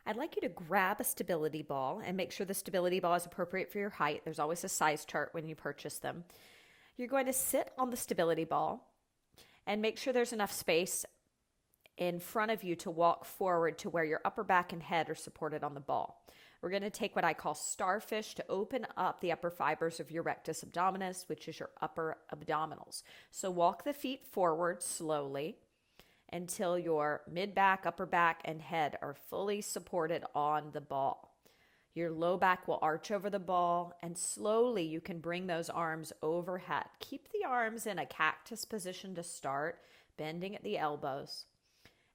I'd like you to grab a stability ball and make sure the stability ball is appropriate for your height. There's always a size chart when you purchase them. You're going to sit on the stability ball and make sure there's enough space in front of you to walk forward to where your upper back and head are supported on the ball. We're going to take what I call starfish to open up the upper fibers of your rectus abdominis, which is your upper abdominals. So walk the feet forward slowly until your mid-back, upper back, and head are fully supported on the ball. Your low back will arch over the ball, and slowly you can bring those arms overhead. Keep the arms in a cactus position to start, bending at the elbows.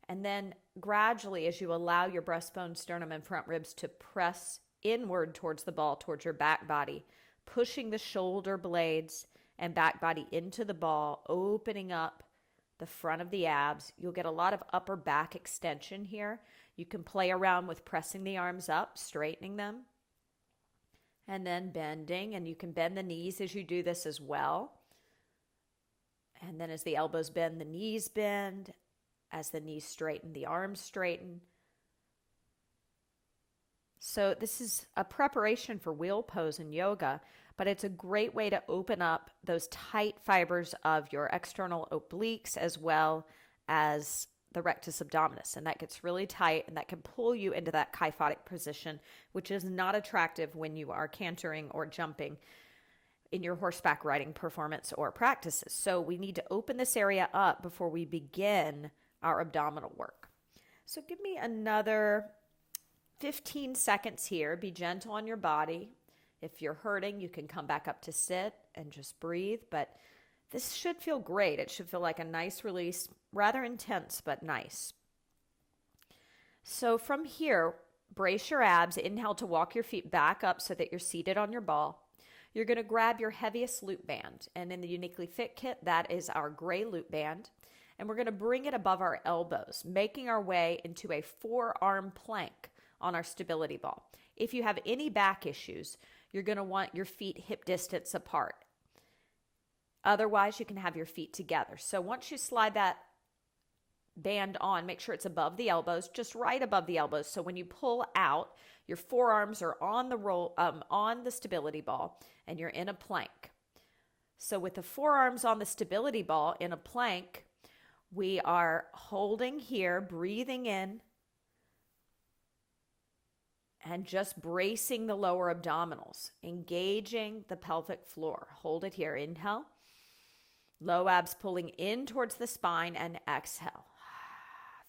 And then gradually, as you allow your breastbone, sternum, and front ribs to press inward towards the ball, towards your back body, pushing the shoulder blades and back body into the ball, opening up the front of the abs. You'll get a lot of upper back extension here. You can play around with pressing the arms up, straightening them, and then bending. And you can bend the knees as you do this as well. And then as the elbows bend, the knees bend. As the knees straighten, the arms straighten. So this is a preparation for wheel pose in yoga, but it's a great way to open up those tight fibers of your external obliques as well as the rectus abdominis. And that gets really tight, and that can pull you into that kyphotic position, which is not attractive when you are cantering or jumping in your horseback riding performance or practices. So we need to open this area up before we begin our abdominal work. So give me another 15 seconds here. Be gentle on your body. If you're hurting, you can come back up to sit and just breathe. But this should feel great. It should feel like a nice release, rather intense, but nice. So from here, brace your abs. Inhale to walk your feet back up so that you're seated on your ball. You're going to grab your heaviest loop band. And in the YouniquelyFit kit, that is our gray loop band. And we're going to bring it above our elbows, making our way into a forearm plank on our stability ball. If you have any back issues, you're going to want your feet hip distance apart. Otherwise, you can have your feet together. So once you slide that band on, make sure it's above the elbows, just right above the elbows. So when you pull out, your forearms are on the stability ball, and you're in a plank. So with the forearms on the stability ball in a plank, we are holding here, breathing in, and just bracing the lower abdominals, engaging the pelvic floor. Hold it here. Inhale. Low abs pulling in towards the spine, and exhale.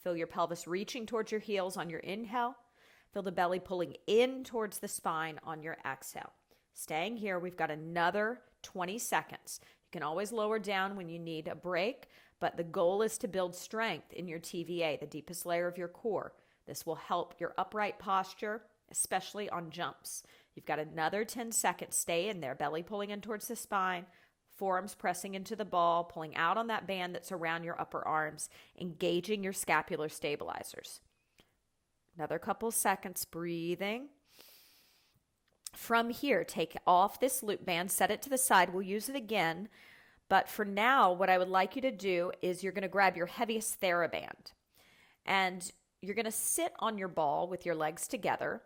Feel your pelvis reaching towards your heels on your inhale. Feel the belly pulling in towards the spine on your exhale. Staying here, we've got another 20 seconds. You can always lower down when you need a break, but the goal is to build strength in your TVA, the deepest layer of your core. This will help your upright posture, especially on jumps. You've got another 10 seconds. Stay in there, belly pulling in towards the spine, forearms pressing into the ball, pulling out on that band that's around your upper arms, engaging your scapular stabilizers. Another couple seconds, breathing. From here, take off this loop band, set it to the side. We'll use it again. But for now, what I would like you to do is you're going to grab your heaviest Theraband. And you're going to sit on your ball with your legs together.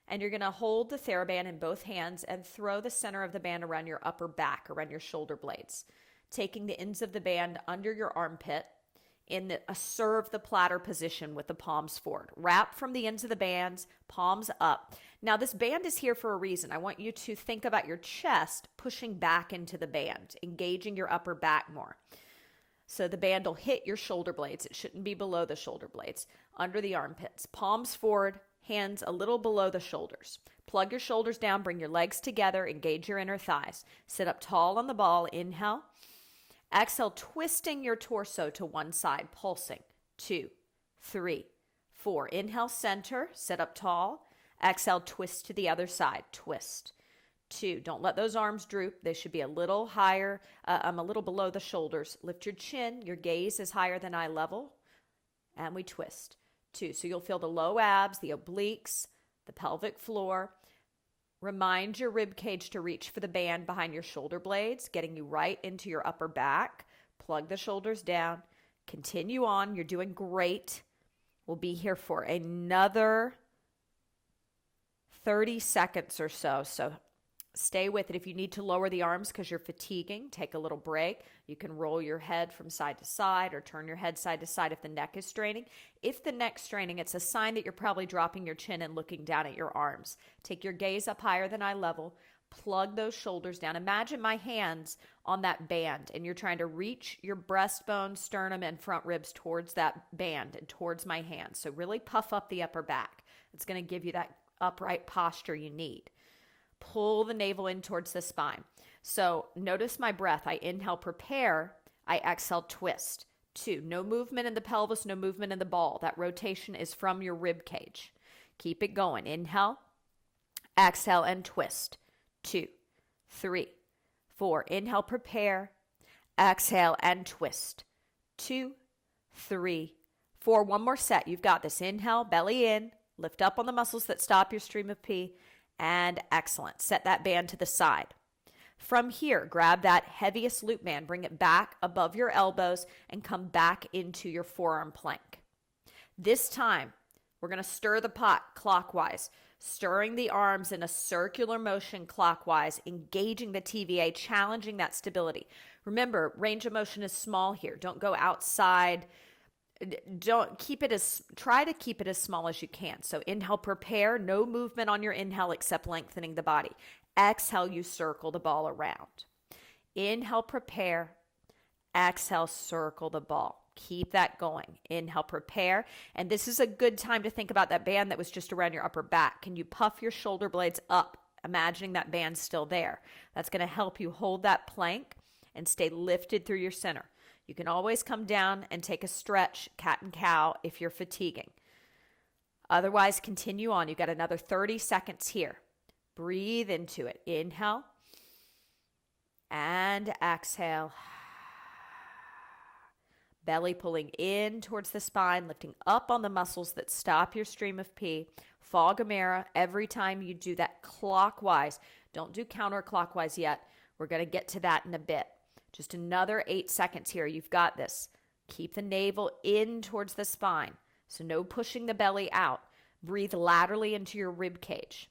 And you're going to hold the Theraband in both hands and throw the center of the band around your upper back, around your shoulder blades. Taking the ends of the band under your armpit in a serve the platter position with the palms forward. Wrap from the ends of the bands, palms up. Now this band is here for a reason. I want you to think about your chest pushing back into the band, engaging your upper back more. So the band will hit your shoulder blades. It shouldn't be below the shoulder blades, under the armpits. Palms forward, hands a little below the shoulders. Plug your shoulders down, bring your legs together, engage your inner thighs. Sit up tall on the ball, inhale. Exhale, twisting your torso to one side, pulsing. 2, 3, 4. Inhale, center, sit up tall. Exhale, twist to the other side, twist. 2, don't let those arms droop. They should be a little higher, a little below the shoulders. Lift your chin, your gaze is higher than eye level. And we twist. 2, so you'll feel the low abs, the obliques, the pelvic floor. Remind your rib cage to reach for the band behind your shoulder blades, getting you right into your upper back. Plug the shoulders down. Continue on. You're doing great. We'll be here for another 30 seconds or so. So stay with it. If you need to lower the arms because you're fatiguing, take a little break. You can roll your head from side to side or turn your head side to side if the neck is straining. If the neck's straining, it's a sign that you're probably dropping your chin and looking down at your arms. Take your gaze up higher than eye level. Plug those shoulders down. Imagine my hands on that band, and you're trying to reach your breastbone, sternum, and front ribs towards that band and towards my hands. So really puff up the upper back. It's going to give you that upright posture you need. Pull the navel in towards the spine. So notice my breath. I inhale, prepare. I exhale, twist. 2, no movement in the pelvis, no movement in the ball. That rotation is from your rib cage. Keep it going. Inhale, exhale, and twist. 2, 3, 4. Inhale, prepare. Exhale, and twist. 2, 3, 4. One more set. You've got this. Inhale, belly in. Lift up on the muscles that stop your stream of pee. And excellent. Set that band to the side. From here, grab that heaviest loop band, bring it back above your elbows, and come back into your forearm plank. This time, we're going to stir the pot clockwise, stirring the arms in a circular motion clockwise, engaging the TVA, challenging that stability. Remember, range of motion is small here. Don't go outside. Try to keep it as small as you can. So inhale, prepare, no movement on your inhale except lengthening the body. Exhale, you circle the ball around. Inhale, prepare. Exhale, circle the ball. Keep that going. Inhale, prepare. And this is a good time to think about that band that was just around your upper back. Can you puff your shoulder blades up, imagining that band's still there? That's going to help you hold that plank and stay lifted through your center. You can always come down and take a stretch, cat and cow, if you're fatiguing. Otherwise, continue on. You've got another 30 seconds here. Breathe into it. Inhale and exhale. Belly pulling in towards the spine, lifting up on the muscles that stop your stream of pee. Fog a mirror every time you do that clockwise. Don't do counterclockwise yet. We're going to get to that in a bit. Just another 8 seconds here. You've got this. Keep the navel in towards the spine. So no pushing the belly out. Breathe laterally into your rib cage.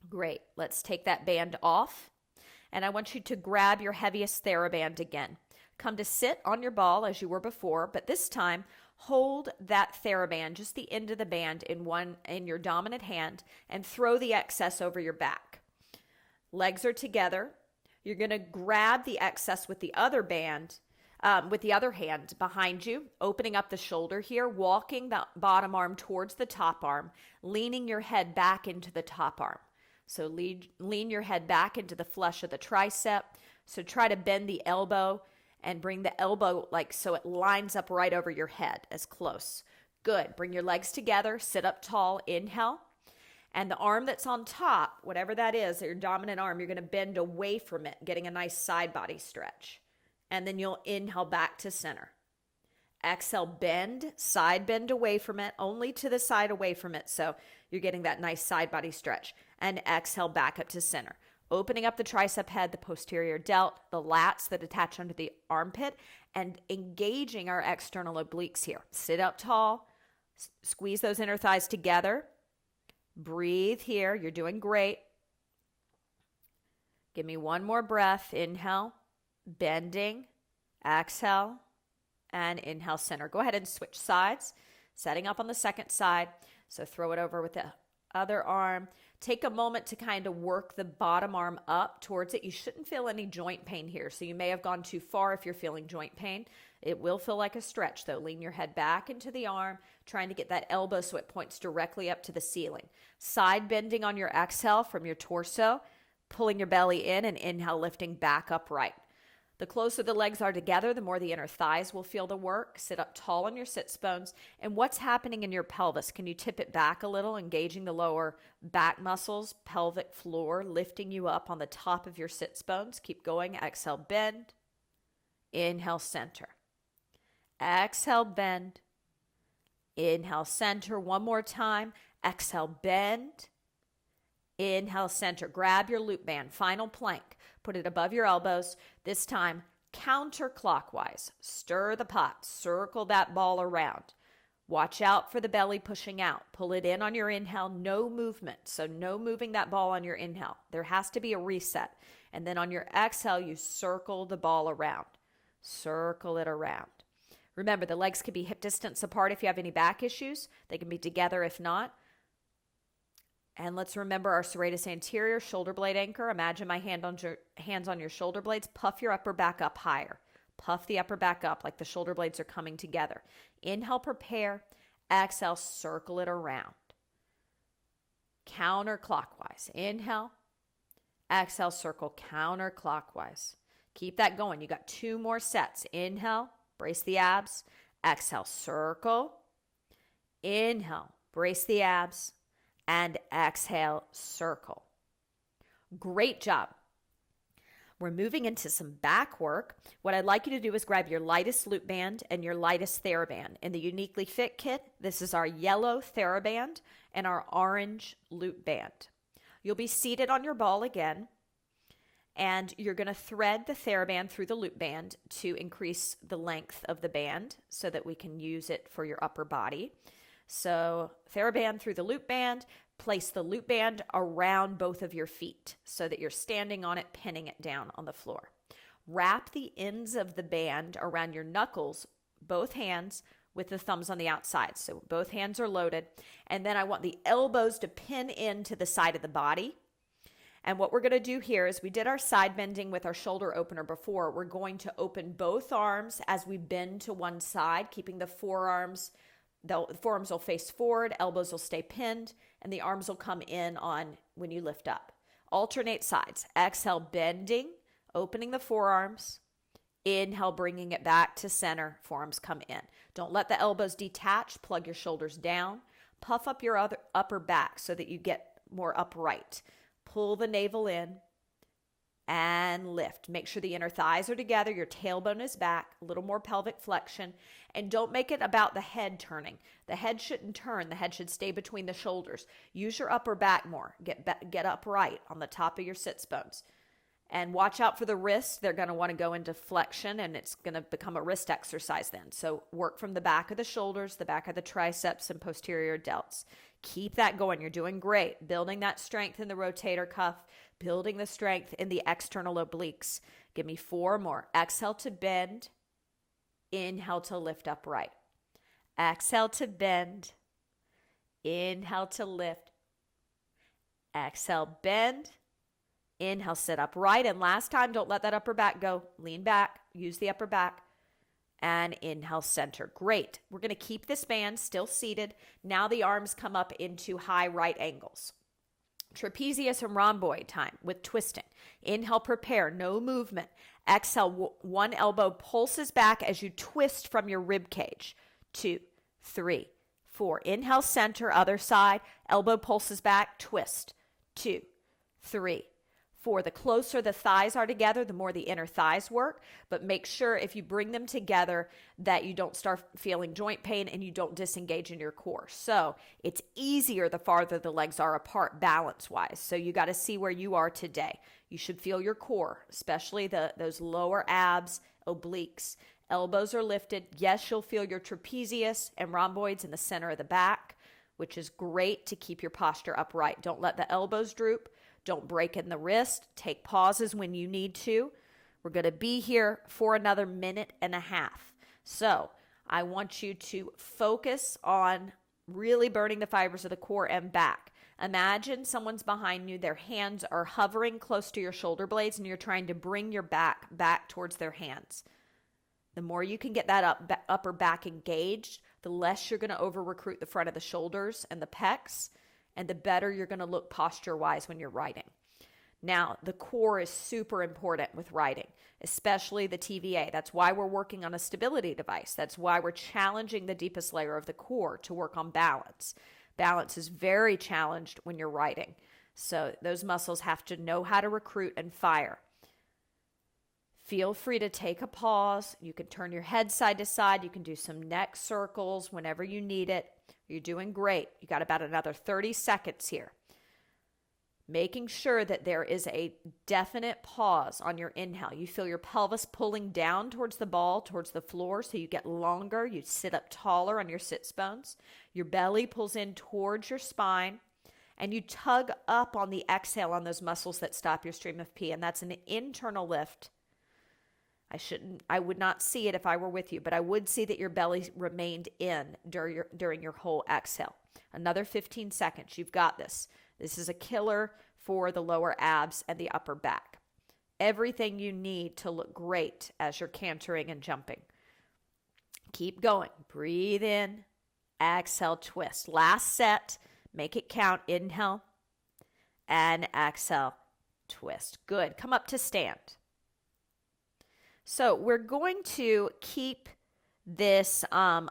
Great. Let's take that band off. And I want you to grab your heaviest Theraband again. Come to sit on your ball as you were before, but this time hold that Theraband, just the end of the band in your dominant hand, and throw the excess over your back. Legs are together. You're going to grab the excess with the other band, with the other hand behind you, opening up the shoulder here, walking the bottom arm towards the top arm, leaning your head back into the top arm. So lean your head back into the flesh of the tricep. So try to bend the elbow and bring the elbow so it lines up right over your head as close. Good. Bring your legs together. Sit up tall. Inhale. And the arm that's on top, whatever that is, your dominant arm, you're going to bend away from it, getting a nice side body stretch. And then you'll inhale back to center. Exhale, bend, side bend away from it, only to the side away from it. So you're getting that nice side body stretch. And exhale back up to center. Opening up the tricep head, the posterior delt, the lats that attach under the armpit, and engaging our external obliques here. Sit up tall, squeeze those inner thighs together. Breathe here. You're doing great. Give me one more breath. Inhale, bending, exhale, and inhale, center. Go ahead and switch sides, setting up on the second side. So throw it over with the other arm. Take a moment to kind of work the bottom arm up towards it. You shouldn't feel any joint pain here. So you may have gone too far if you're feeling joint pain. It will feel like a stretch though. Lean your head back into the arm, trying to get that elbow so it points directly up to the ceiling. Side bending on your exhale from your torso, pulling your belly in and inhale, lifting back upright. The closer the legs are together, the more the inner thighs will feel the work. Sit up tall on your sits bones. And what's happening in your pelvis? Can you tip it back a little, engaging the lower back muscles, pelvic floor, lifting you up on the top of your sits bones? Keep going. Exhale, bend. Inhale, center. Exhale, bend. Inhale, center. One more time. Exhale, bend. Inhale, center. Grab your loop band. Final plank. Put it above your elbows. This time, counterclockwise. Stir the pot. Circle that ball around. Watch out for the belly pushing out. Pull it in on your inhale, no movement. So no moving that ball on your inhale. There has to be a reset. And then on your exhale, you circle the ball around. Circle it around. Remember, the legs can be hip distance apart if you have any back issues. They can be together if not. And let's remember our serratus anterior shoulder blade anchor. Imagine my hands on your shoulder blades. Puff your upper back up higher. Puff the upper back up like the shoulder blades are coming together. Inhale, prepare. Exhale, circle it around. Counterclockwise. Inhale. Exhale, circle counterclockwise. Keep that going. You got 2 more sets. Inhale, brace the abs. Exhale, circle. Inhale, brace the abs. And exhale, circle. Great job. We're moving into some back work. What I'd like you to do is grab your lightest loop band and your lightest Theraband. In the YouniquelyFit kit, this is our yellow Theraband and our orange loop band. You'll be seated on your ball again, and you're going to thread the Theraband through the loop band to increase the length of the band so that we can use it for your upper body. So Theraband through the loop band, place the loop band around both of your feet so that you're standing on it, pinning it down on the floor. Wrap the ends of the band around your knuckles, both hands, with the thumbs on the outside. So both hands are loaded. And then I want the elbows to pin into the side of the body. And what we're going to do here is we did our side bending with our shoulder opener before. We're going to open both arms as we bend to one side, keeping the forearms will face forward, elbows will stay pinned, and the arms will come in on when you lift up. Alternate sides. Exhale, bending, opening the forearms. Inhale, bringing it back to center. Forearms come in. Don't let the elbows detach. Plug your shoulders down. Puff up your upper back so that you get more upright. Pull the navel in and lift. Make sure the inner thighs are together. Your tailbone is back. A little more pelvic flexion. And don't make it about the head turning. The head shouldn't turn. The head should stay between the shoulders. Use your upper back more. Get upright on the top of your sits bones. And watch out for the wrists. They're going to want to go into flexion, and it's going to become a wrist exercise then. So work from the back of the shoulders, the back of the triceps, and posterior delts. Keep that going. You're doing great. Building that strength in the rotator cuff, building the strength in the external obliques. Give me 4 more. Exhale to bend. Inhale to lift upright. Exhale to bend. Inhale to lift. Exhale, bend. Inhale, sit upright. And last time, don't let that upper back go. Lean back. Use the upper back. And inhale, center. Great. We're going to keep this band still seated. Now the arms come up into high right angles. Trapezius and rhomboid time with twisting. Inhale, prepare. No movement. Exhale, one elbow pulses back as you twist from your rib cage. 2, 3, 4. Inhale, center, other side. Elbow pulses back, twist. 2, 3, 4. The closer the thighs are together, the more the inner thighs work. But make sure if you bring them together that you don't start feeling joint pain and you don't disengage in your core. So it's easier the farther the legs are apart balance-wise. So you got to see where you are today. You should feel your core, especially those lower abs, obliques. Elbows are lifted. Yes, you'll feel your trapezius and rhomboids in the center of the back, which is great to keep your posture upright. Don't let the elbows droop. Don't break in the wrist. Take pauses when you need to. We're going to be here for another 1.5 minutes. So I want you to focus on really burning the fibers of the core and back. Imagine someone's behind you. Their hands are hovering close to your shoulder blades, and you're trying to bring your back towards their hands. The more you can get that upper back engaged, the less you're going to over-recruit the front of the shoulders and the pecs, and the better you're going to look posture-wise when you're riding. Now, the core is super important with riding, especially the TVA. That's why we're working on a stability device. That's why we're challenging the deepest layer of the core to work on balance. Balance is very challenged when you're riding. So those muscles have to know how to recruit and fire. Feel free to take a pause. You can turn your head side to side. You can do some neck circles whenever you need it. You're doing great. You got about another 30 seconds here. making sure that there is a definite pause on your inhale. You feel your pelvis pulling down towards the ball, towards the floor, so you get longer. You sit up taller on your sits bones. Your belly pulls in towards your spine, and you tug up on the exhale on those muscles that stop your stream of pee, and that's an internal lift. I would not see it if I were with you, but I would see that your belly remained in during your whole exhale. Another 15 seconds. You've got this. This is a killer for the lower abs and the upper back. Everything you need to look great as you're cantering and jumping. Keep going. Breathe in. Exhale, twist. Last set. Make it count. Inhale and exhale, twist. Good. Come up to stand. So we're going to keep this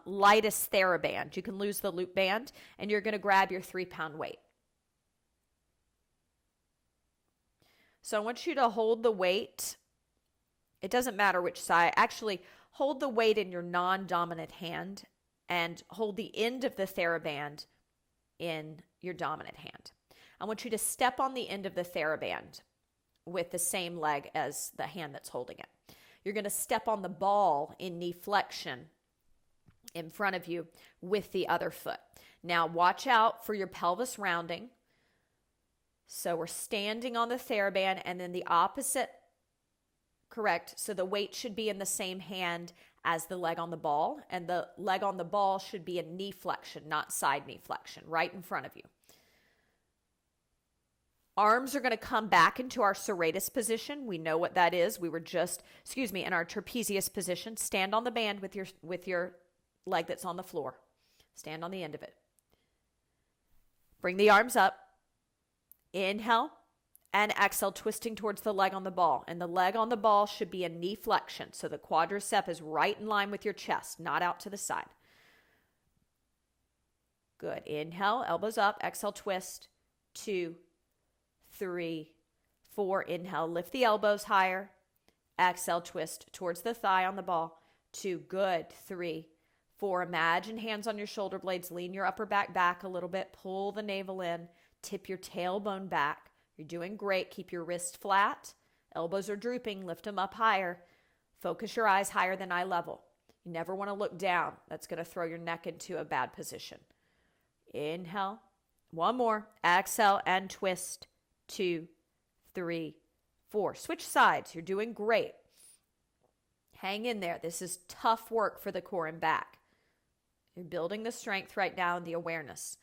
lightest Theraband. You can lose the loop band, and you're going to grab your 3-pound weight. So I want you to hold the weight. It doesn't matter which side. Actually, hold the weight in your non-dominant hand and hold the end of the Theraband in your dominant hand. I want you to step on the end of the Theraband with the same leg as the hand that's holding it. You're going to step on the ball in knee flexion in front of you with the other foot. Now watch out for your pelvis rounding. So we're standing on the Theraband and then the opposite, correct. So the weight should be in the same hand as the leg on the ball, and the leg on the ball should be in knee flexion, not side knee flexion, right in front of you. Arms are going to come back into our serratus position. We know what that is. We were just, in our trapezius position. Stand on the band with your leg that's on the floor. Stand on the end of it. Bring the arms up. Inhale and exhale, twisting towards the leg on the ball. And the leg on the ball should be in knee flexion. So the quadricep is right in line with your chest, not out to the side. Good. Inhale, elbows up, exhale, twist. 2, 3, 4. Inhale, lift the elbows higher. Exhale, twist towards the thigh on the ball. 2, good. 3, 4. Imagine hands on your shoulder blades. Lean your upper back a little bit. Pull the navel in. Tip your tailbone back. You're doing great. Keep your wrist flat. Elbows are drooping. Lift them up higher. Focus your eyes higher than eye level. You never want to look down. That's going to throw your neck into a bad position. Inhale. One more. Exhale and twist. 2, 3, 4. Switch sides. You're doing great. Hang in there. This is tough work for the core and back. You're building the strength right now and the awareness.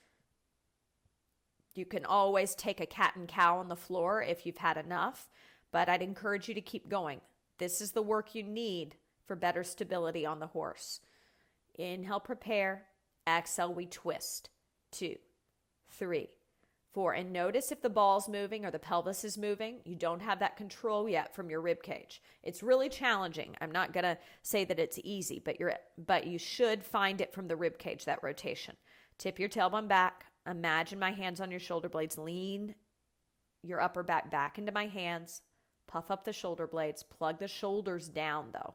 You can always take a cat and cow on the floor if you've had enough, but I'd encourage you to keep going. This is the work you need for better stability on the horse. Inhale, prepare. Exhale, we twist. 2, 3, 4. And notice if the ball's moving or the pelvis is moving. You don't have that control yet from your rib cage. It's really challenging. I'm not going to say that it's easy, but you should find it from the rib cage, that rotation. Tip your tailbone back. Imagine my hands on your shoulder blades. Lean your upper back into my hands. Puff up the shoulder blades. Plug the shoulders down, though.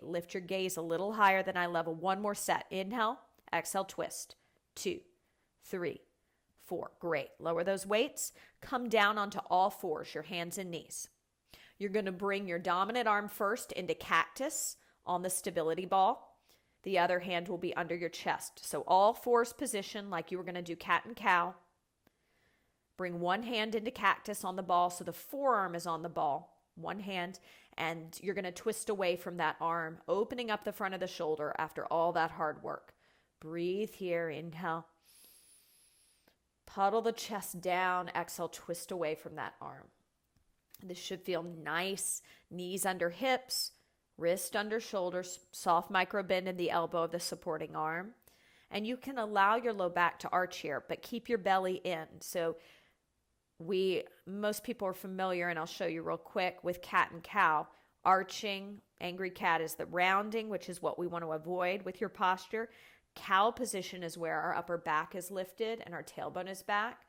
Lift your gaze a little higher than eye level. One more set. Inhale. Exhale, twist. 2, 3, 4. Great. Lower those weights. Come down onto all fours, your hands and knees. You're going to bring your dominant arm first into cactus on the stability ball. The other hand will be under your chest. So all fours position like you were going to do cat and cow. Bring one hand into cactus on the ball so the forearm is on the ball. One hand, and you're going to twist away from that arm, opening up the front of the shoulder after all that hard work. Breathe here. Inhale. Puddle the chest down. Exhale, twist away from that arm. This should feel nice. Knees under hips. Wrist under shoulders, soft micro bend in the elbow of the supporting arm. And you can allow your low back to arch here, but keep your belly in. So most people are familiar, and I'll show you real quick, with cat and cow. Arching, angry cat is the rounding, which is what we want to avoid with your posture. Cow position is where our upper back is lifted and our tailbone is back.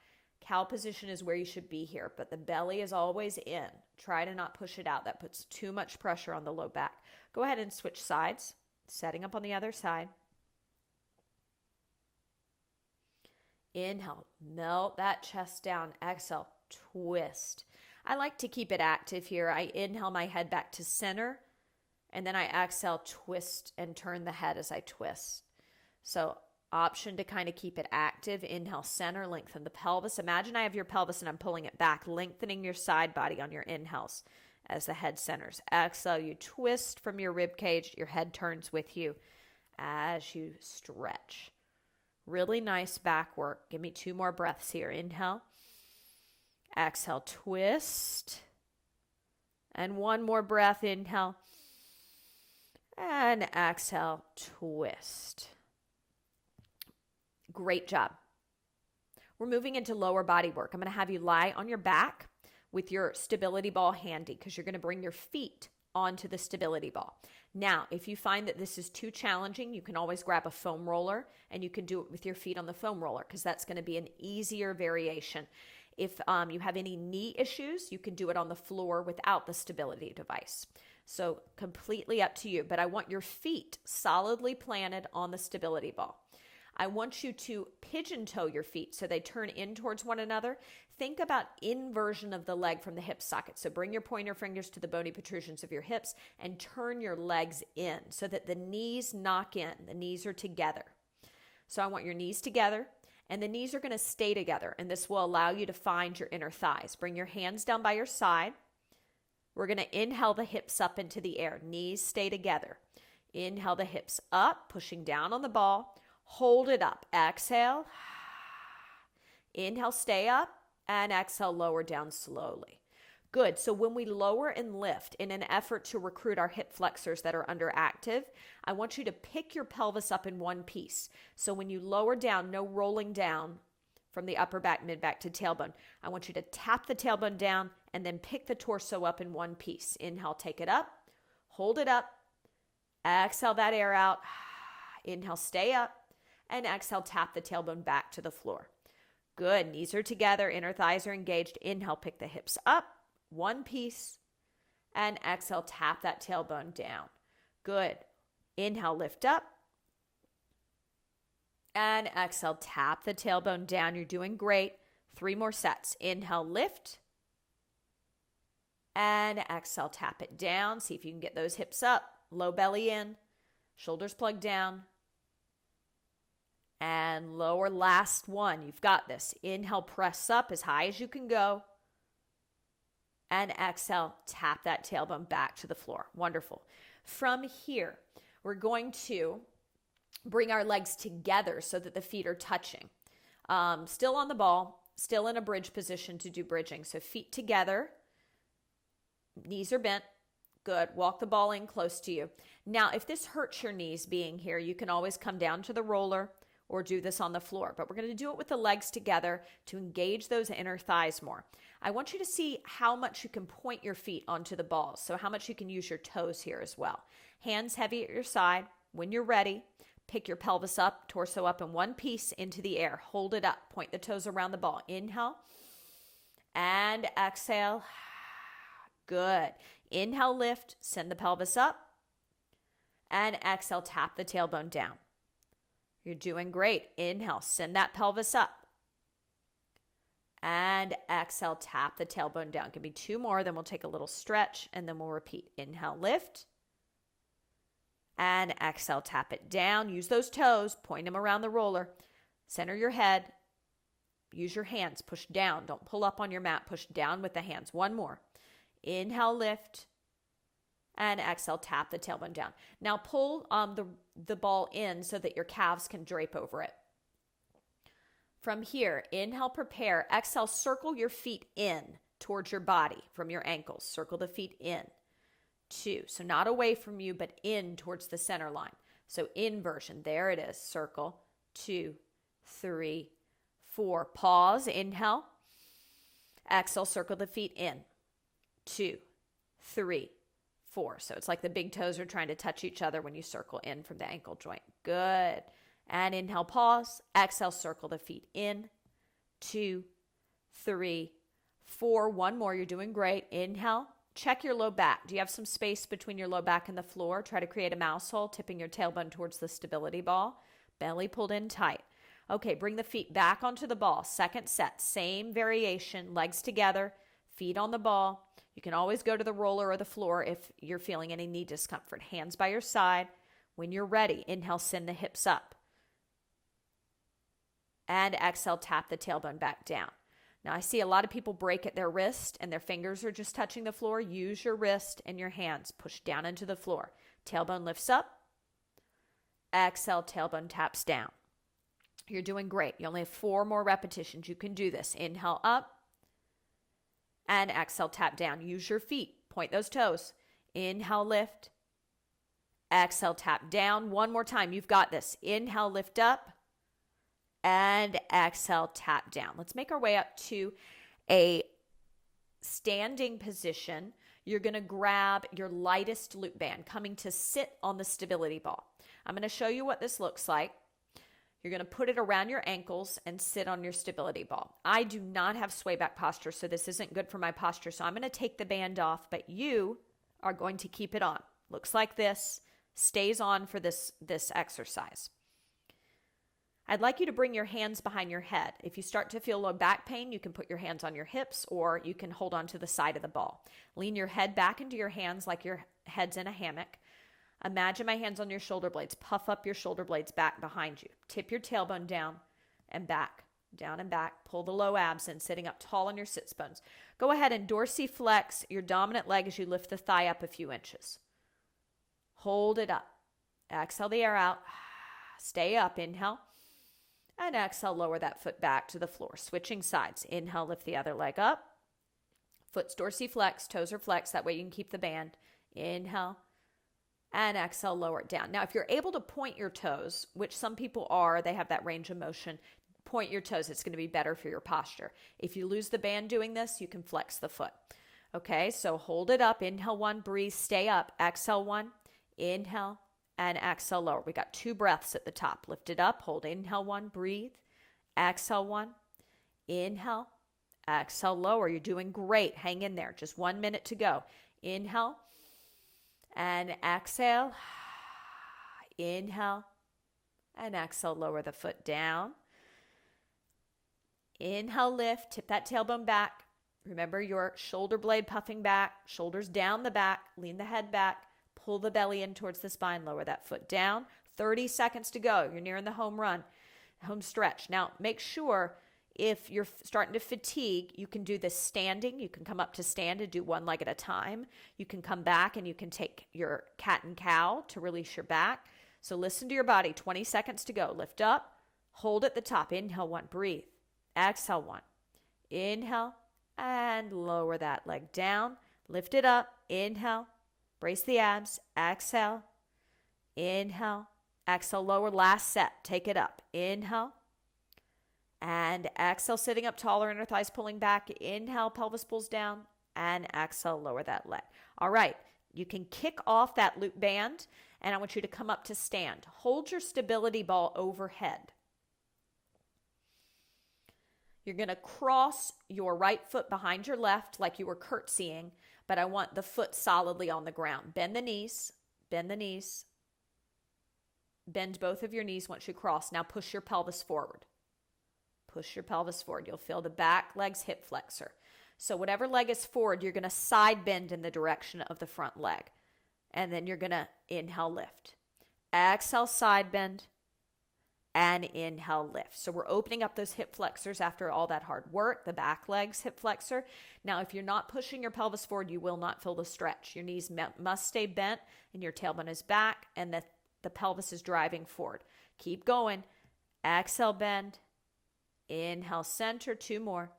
Cow position is where you should be here, but the belly is always in. Try to not push it out. That puts too much pressure on the low back. Go ahead and switch sides, setting up on the other side. Inhale, melt that chest down. Exhale, twist. I like to keep it active here. I inhale my head back to center, and then I exhale, twist, and turn the head as I twist. So option to kind of keep it active. Inhale, center, lengthen the pelvis. Imagine I have your pelvis and I'm pulling it back, lengthening your side body on your inhales as the head centers. Exhale, you twist from your rib cage. Your head turns with you as you stretch. Really nice back work. Give me 2 more breaths here. Inhale. Exhale, twist. And 1 more breath. Inhale. And exhale, twist. Great job. We're moving into lower body work. I'm going to have you lie on your back with your stability ball handy because you're going to bring your feet onto the stability ball. Now, if you find that this is too challenging, you can always grab a foam roller and you can do it with your feet on the foam roller because that's going to be an easier variation. If you have any knee issues, you can do it on the floor without the stability device. So completely up to you, but I want your feet solidly planted on the stability ball. I want you to pigeon toe your feet so they turn in towards one another. Think about inversion of the leg from the hip socket. So bring your pointer fingers to the bony protrusions of your hips and turn your legs in so that the knees knock in. The knees are together. So I want your knees together and the knees are going to stay together. And this will allow you to find your inner thighs. Bring your hands down by your side. We're going to inhale the hips up into the air. Knees stay together. Inhale the hips up, pushing down on the ball. Hold it up. Exhale. Inhale, stay up. And exhale, lower down slowly. Good. So when we lower and lift in an effort to recruit our hip flexors that are underactive, I want you to pick your pelvis up in one piece. So when you lower down, no rolling down from the upper back, mid back to tailbone. I want you to tap the tailbone down and then pick the torso up in one piece. Inhale, take it up. Hold it up. Exhale that air out. Inhale, stay up. And exhale, tap the tailbone back to the floor. Good. Knees are together. Inner thighs are engaged. Inhale, pick the hips up. One piece. And exhale, tap that tailbone down. Good. Inhale, lift up. And exhale, tap the tailbone down. You're doing great. 3 more sets. Inhale, lift. And exhale, tap it down. See if you can get those hips up. Low belly in. Shoulders plugged down. And lower, last one. You've got this. Inhale, press up as high as you can go. And exhale, tap that tailbone back to the floor. Wonderful. From here, we're going to bring our legs together so that the feet are touching. Still on the ball, still in a bridge position to do bridging. So feet together, knees are bent. Good. Walk the ball in close to you. Now, if this hurts your knees being here, you can always come down to the roller or do this on the floor. But we're going to do it with the legs together to engage those inner thighs more. I want you to see how much you can point your feet onto the balls. So how much you can use your toes here as well. Hands heavy at your side. When you're ready, pick your pelvis up, torso up in one piece into the air. Hold it up. Point the toes around the ball. Inhale and exhale. Good. Inhale, lift. Send the pelvis up. And exhale, tap the tailbone down. You're doing great. Inhale, send that pelvis up. And exhale, tap the tailbone down. Give me 2 more, then we'll take a little stretch, and then we'll repeat. Inhale, lift. And exhale, tap it down. Use those toes. Point them around the roller. Center your head. Use your hands. Push down. Don't pull up on your mat. Push down with the hands. 1 more. Inhale, lift. And exhale, tap the tailbone down. Now pull the ball in so that your calves can drape over it. From here, inhale, prepare. Exhale, circle your feet in towards your body from your ankles. Circle the feet in. 2. So not away from you, but in towards the center line. So inversion. There it is. Circle. 2, 3, 4. Pause. Inhale. Exhale, circle the feet in. 2, 3, 4. So it's like the big toes are trying to touch each other when you circle in from the ankle joint. Good. And inhale, pause. Exhale, circle the feet in. 2, 3, 4. 1 more. You're doing great. Inhale. Check your low back. Do you have some space between your low back and the floor? Try to create a mouse hole, tipping your tailbone towards the stability ball. Belly pulled in tight. Okay, bring the feet back onto the ball. Second set, same variation, legs together, feet on the ball. You can always go to the roller or the floor if you're feeling any knee discomfort. Hands by your side. When you're ready, inhale, send the hips up. And exhale, tap the tailbone back down. Now, I see a lot of people break at their wrist and their fingers are just touching the floor. Use your wrist and your hands. Push down into the floor. Tailbone lifts up. Exhale, tailbone taps down. You're doing great. You only have 4 more repetitions. You can do this. Inhale up and exhale, tap down. Use your feet. Point those toes. Inhale, lift. Exhale, tap down. One more time. You've got this. Inhale, lift up. And exhale, tap down. Let's make our way up to a standing position. You're going to grab your lightest loop band, coming to sit on the stability ball. I'm going to show you what this looks like. You're going to put it around your ankles and sit on your stability ball. I do not have sway back posture, so this isn't good for my posture. So I'm going to take the band off, but you are going to keep it on. Looks like this, stays on for this exercise. I'd like you to bring your hands behind your head. If you start to feel low back pain, you can put your hands on your hips or you can hold on to the side of the ball. Lean your head back into your hands like your head's in a hammock. Imagine my hands on your shoulder blades. Puff up your shoulder blades back behind you. Tip your tailbone down and back, down and back. Pull the low abs in, sitting up tall on your sits bones. Go ahead and dorsiflex your dominant leg as you lift the thigh up a few inches. Hold it up. Exhale the air out. Stay up. Inhale. And exhale, lower that foot back to the floor. Switching sides. Inhale, lift the other leg up. Foot's dorsiflex, toes are flexed. That way you can keep the band. Inhale. And exhale, lower it down. Now, if you're able to point your toes, which some people are, they have that range of motion, point your toes. It's going to be better for your posture. If you lose the band doing this, you can flex the foot. Okay, so hold it up. Inhale 1, breathe, stay up. Exhale 1, inhale. And exhale, lower. We got 2 breaths at the top. Lift it up. Hold. Inhale 1. Breathe. Exhale 1. Inhale. Exhale, lower. You're doing great. Hang in there. Just 1 minute to go. Inhale. And exhale. Inhale. And exhale, lower the foot down. Inhale, lift. Tip that tailbone back. Remember your shoulder blade puffing back. Shoulders down the back. Lean the head back. Pull the belly in towards the spine. Lower that foot down. 30 seconds to go. You're nearing the home run, home stretch. Now, make sure if you're starting to fatigue, you can do this standing. You can come up to stand and do 1 leg at a time. You can come back and you can take your cat and cow to release your back. So listen to your body. 20 seconds to go. Lift up. Hold at the top. Inhale 1. Breathe. Exhale 1. Inhale. And lower that leg down. Lift it up. Inhale. Brace the abs. Exhale. Inhale. Exhale, lower. Last set. Take it up. Inhale. And exhale, sitting up taller, inner thighs pulling back. Inhale, pelvis pulls down. And exhale, lower that leg. All right. You can kick off that loop band. And I want you to come up to stand. Hold your stability ball overhead. You're going to cross your right foot behind your left like you were curtsying, but I want the foot solidly on the ground. Bend the knees, bend the knees. Bend both of your knees once you cross. Now push your pelvis forward. Push your pelvis forward. You'll feel the back leg's hip flexor. So whatever leg is forward, you're going to side bend in the direction of the front leg. And then you're going to inhale, lift. Exhale, side bend. And inhale, lift. So we're opening up those hip flexors after all that hard work, the back leg's hip flexor. Now, if you're not pushing your pelvis forward, you will not feel the stretch. Your knees must stay bent and your tailbone is back and the pelvis is driving forward. Keep going. Exhale, bend. Inhale, center. 2 more.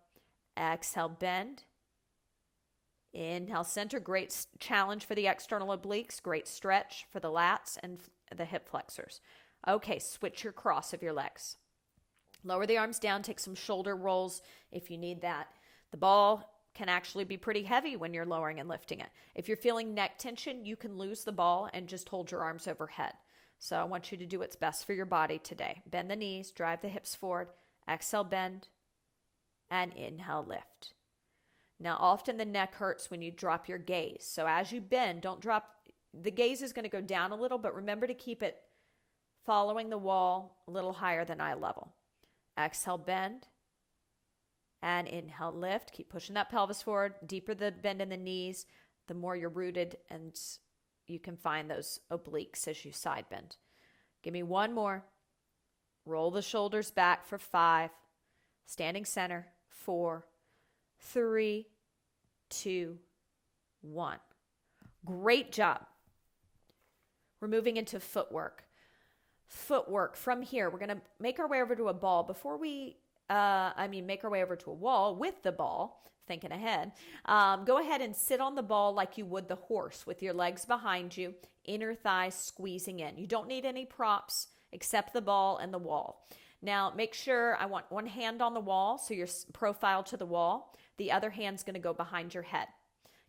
Exhale, bend. Inhale, center. Great challenge for the external obliques. Great stretch for the lats and the hip flexors. Okay, switch your cross of your legs. Lower the arms down, take some shoulder rolls if you need that. The ball can actually be pretty heavy when you're lowering and lifting it. If you're feeling neck tension, you can lose the ball and just hold your arms overhead. So I want you to do what's best for your body today. Bend the knees, drive the hips forward, exhale, bend, and inhale, lift. Now, often the neck hurts when you drop your gaze. So as you bend, don't drop. The gaze is going to go down a little, but remember to keep it following the wall a little higher than eye level. Exhale, bend. And inhale, lift. Keep pushing that pelvis forward. Deeper the bend in the knees, the more you're rooted, and you can find those obliques as you side bend. Give me one more. Roll the shoulders back for 5. Standing center. 4, 3, 2, 1. Great job. We're moving into footwork. Footwork from here. We're going to make our way over to a ball. Before we, make our way over to a wall with the ball, thinking ahead. Go ahead and sit on the ball like you would the horse with your legs behind you, inner thighs squeezing in. You don't need any props except the ball and the wall. Now, make sure I want one hand on the wall, so your profile to the wall. The other hand's going to go behind your head.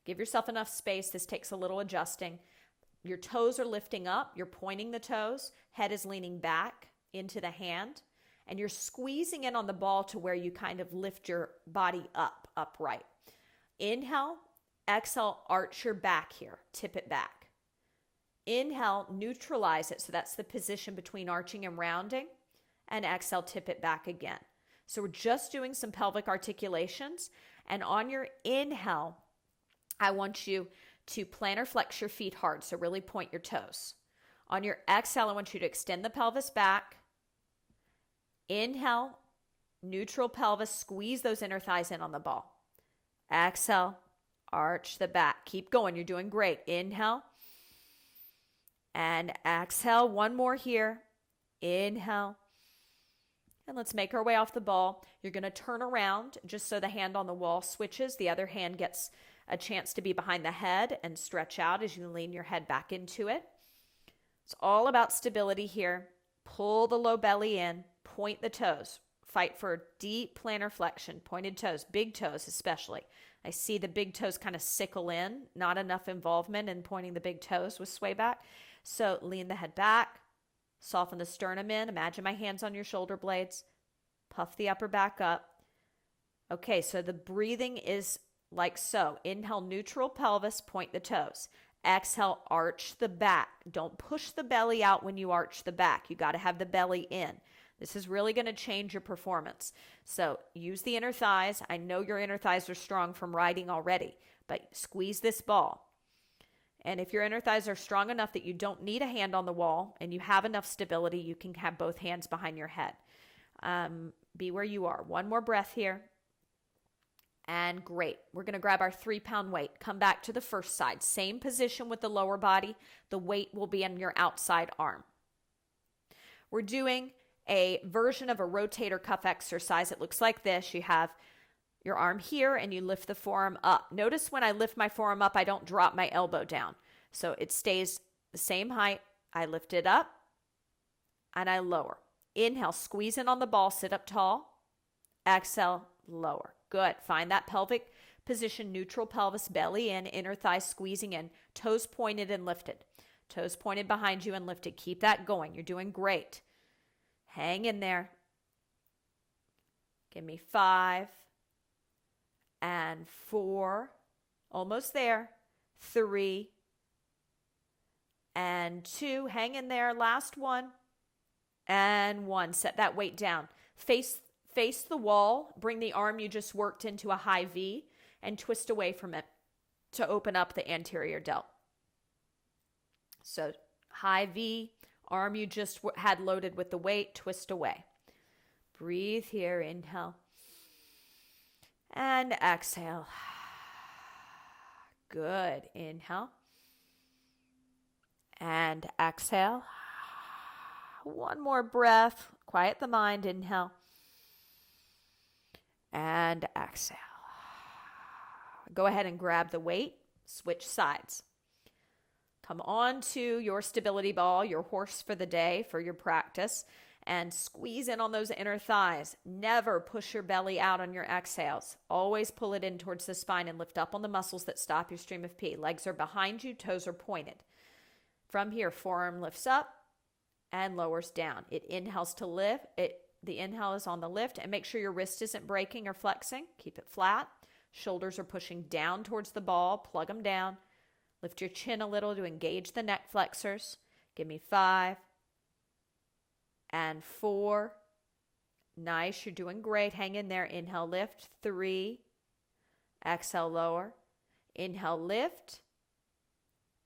Give yourself enough space. This takes a little adjusting. Your toes are lifting up. You're pointing the toes. Head is leaning back into the hand. And you're squeezing in on the ball to where you kind of lift your body up, upright. Inhale, exhale, arch your back here. Tip it back. Inhale, neutralize it. So that's the position between arching and rounding. And exhale, tip it back again. So we're just doing some pelvic articulations. And on your inhale, I want you to plantar flex your feet hard. So really point your toes. On your exhale, I want you to extend the pelvis back. Inhale, neutral pelvis, squeeze those inner thighs in on the ball. Exhale, arch the back. Keep going. You're doing great. Inhale and exhale. One more here. Inhale. And let's make our way off the ball. You're going to turn around just so the hand on the wall switches. The other hand gets a chance to be behind the head and stretch out as you lean your head back into it. It's all about stability here. Pull the low belly in. Point the toes. Fight for deep plantar flexion. Pointed toes. Big toes especially. I see the big toes kind of sickle in. Not enough involvement in pointing the big toes with sway back. So lean the head back. Soften the sternum in. Imagine my hands on your shoulder blades. Puff the upper back up. Okay, so the breathing is like so. Inhale, neutral pelvis, point the toes. Exhale, arch the back. Don't push the belly out when you arch the back. You got to have the belly in. This is really going to change your performance. So use the inner thighs. I know your inner thighs are strong from riding already, but squeeze this ball. And if your inner thighs are strong enough that you don't need a hand on the wall and you have enough stability, you can have both hands behind your head. Be where you are. One more breath here. And great. We're going to grab our 3-pound weight. Come back to the first side. Same position with the lower body. The weight will be on your outside arm. We're doing a version of a rotator cuff exercise. It looks like this. You have your arm here and you lift the forearm up. Notice when I lift my forearm up, I don't drop my elbow down. So it stays the same height. I lift it up and I lower. Inhale, squeeze in on the ball, sit up tall. Exhale, lower. Good. Find that pelvic position, neutral pelvis, belly in, inner thigh squeezing in, toes pointed and lifted. Toes pointed behind you and lifted. Keep that going. You're doing great. Hang in there. Give me 5 and 4. Almost there. 3 and 2. Hang in there. Last one. And 1. Set that weight down. Face the wall. Bring the arm you just worked into a high V and twist away from it to open up the anterior delt. So high V. Arm you just had loaded with the weight, twist away. Breathe here, inhale. And exhale. Good. Inhale. And exhale. One more breath. Quiet the mind. Inhale. And exhale. Go ahead and grab the weight. Switch sides. Come on to your stability ball, your horse for the day, for your practice, and squeeze in on those inner thighs. Never push your belly out on your exhales. Always pull it in towards the spine and lift up on the muscles that stop your stream of pee. Legs are behind you, toes are pointed. From here, forearm lifts up and lowers down. It inhales to lift. The inhale is on the lift, and make sure your wrist isn't breaking or flexing. Keep it flat. Shoulders are pushing down towards the ball. Plug them down. Lift your chin a little to engage the neck flexors. Give me 5 and 4, Nice. You're doing great. Hang in there. Inhale, lift. 3. Exhale, lower. Inhale, lift.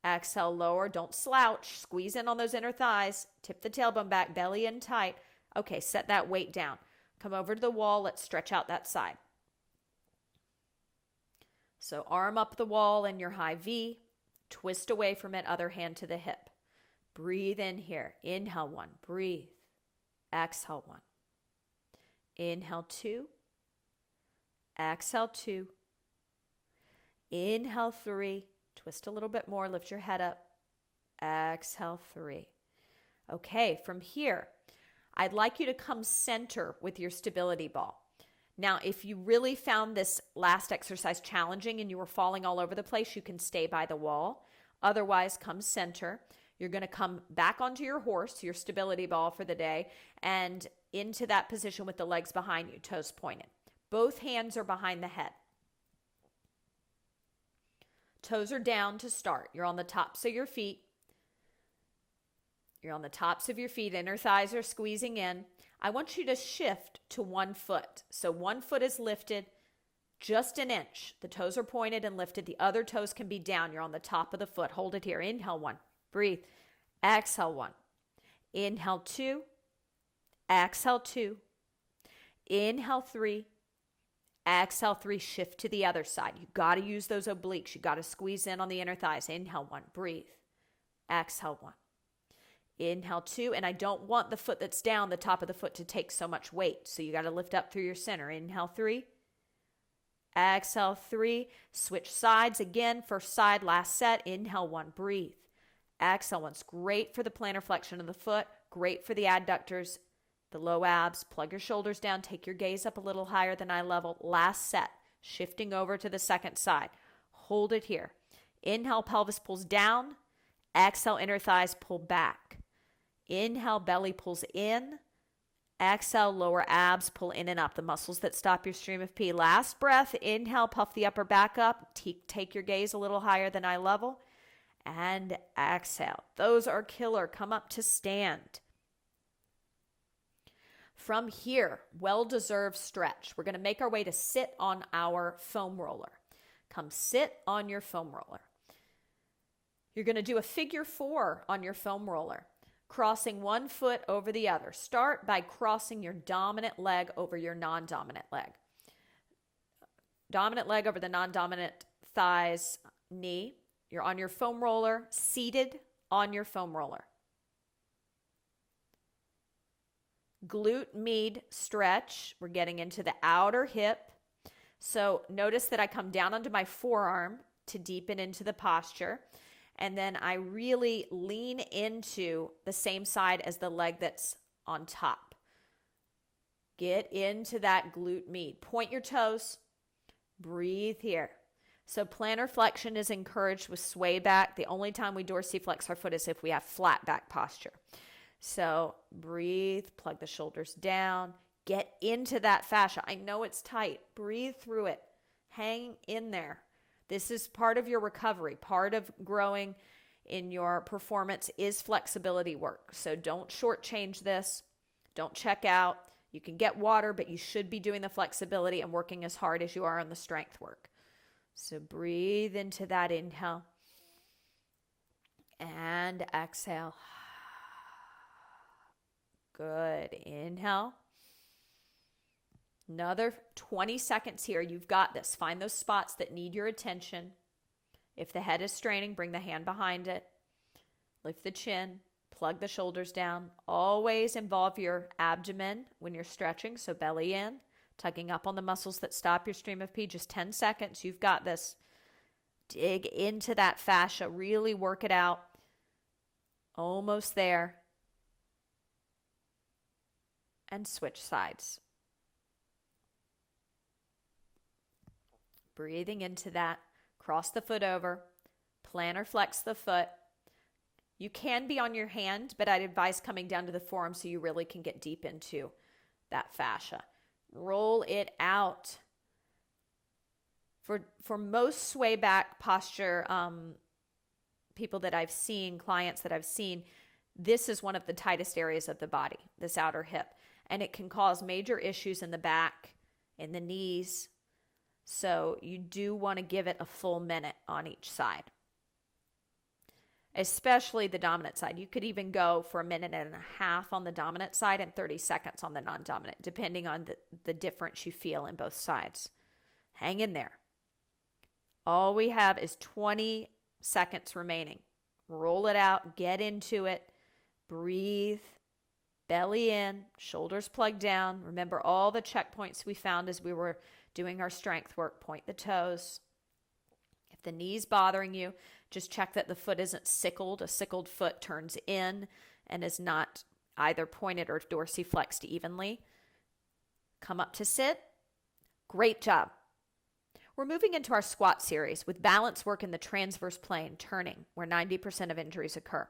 Exhale, lower. Don't slouch. Squeeze in on those inner thighs. Tip the tailbone back. Belly in tight. Okay, set that weight down. Come over to the wall. Let's stretch out that side. So arm up the wall in your high V. Twist away from it. Other hand to the hip. Breathe in here. Inhale, 1. Breathe. Exhale, 1. Inhale, 2. Exhale, 2. Inhale, 3. Twist a little bit more. Lift your head up. Exhale, 3. Okay, from here, I'd like you to come center with your stability ball. Now, if you really found this last exercise challenging and you were falling all over the place, you can stay by the wall. Otherwise, come center. You're going to come back onto your horse, your stability ball for the day, and into that position with the legs behind you, toes pointed. Both hands are behind the head. Toes are down to start. You're on the tops of your feet. You're on the tops of your feet. Inner thighs are squeezing in. I want you to shift to 1 foot. So 1 foot is lifted just an inch. The toes are pointed and lifted. The other toes can be down. You're on the top of the foot. Hold it here. Inhale, 1. Breathe. Exhale, 1. Inhale, 2. Exhale, 2. Inhale, 3. Exhale, 3. Shift to the other side. You got to use those obliques. You got to squeeze in on the inner thighs. Inhale, 1. Breathe. Exhale, 1. Inhale, 2. And I don't want the foot that's down, the top of the foot, to take so much weight. So you got to lift up through your center. Inhale, 3. Exhale, 3. Switch sides again. First side, last set. Inhale, 1. Breathe. Exhale, 1. It's great for the plantar flexion of the foot. Great for the adductors, the low abs. Plug your shoulders down. Take your gaze up a little higher than eye level. Last set. Shifting over to the second side. Hold it here. Inhale, pelvis pulls down. Exhale, inner thighs pull back. Inhale, belly pulls in. Exhale, lower abs pull in and up. The muscles that stop your stream of pee. Last breath. Inhale, puff the upper back up. Take your gaze a little higher than eye level. And exhale. Those are killer. Come up to stand. From here, well-deserved stretch. We're going to make our way to sit on our foam roller. Come sit on your foam roller. You're going to do a figure 4 on your foam roller, crossing 1 foot over the other. Start by crossing your dominant leg over your non-dominant leg. Dominant leg over the non-dominant thighs, knee. You're on your foam roller, seated on your foam roller. Glute med stretch. We're getting into the outer hip. So notice that I come down onto my forearm to deepen into the posture. And then I really lean into the same side as the leg that's on top. Get into that glute med. Point your toes. Breathe here. So plantar flexion is encouraged with sway back. The only time we dorsiflex our foot is if we have flat back posture. So breathe, plug the shoulders down, get into that fascia. I know it's tight. Breathe through it. Hang in there. This is part of your recovery. Part of growing in your performance is flexibility work. So don't shortchange this. Don't check out. You can get water, but you should be doing the flexibility and working as hard as you are on the strength work. So breathe into that inhale and exhale. Good. Inhale. Another 20 seconds here. You've got this. Find those spots that need your attention. If the head is straining, bring the hand behind it. Lift the chin. Plug the shoulders down. Always involve your abdomen when you're stretching. So belly in. Tugging up on the muscles that stop your stream of pee. Just 10 seconds. You've got this. Dig into that fascia. Really work it out. Almost there. And switch sides. Breathing into that. Cross the foot over. Plantar flex the foot. You can be on your hand, but I'd advise coming down to the forearm so you really can get deep into that fascia. Roll it out. For most sway back posture people that I've seen, clients that I've seen, this is one of the tightest areas of the body, this outer hip. and it can cause major issues in the back, in the knees. So you do want to give it a full minute on each side, especially the dominant side. You could even go for a minute and a half on the dominant side and 30 seconds on the non-dominant, depending on the difference you feel in both sides. Hang in there. All we have is 20 seconds remaining. Roll it out, get into it, breathe, belly in, shoulders plugged down. Remember all the checkpoints we found as we were doing our strength work. Point the toes. If the knee's bothering you, just check that the foot isn't sickled. A sickled foot turns in and is not either pointed or dorsiflexed evenly. Come up to sit. Great job. We're moving into our squat series with balance work in the transverse plane, turning, where 90% of injuries occur.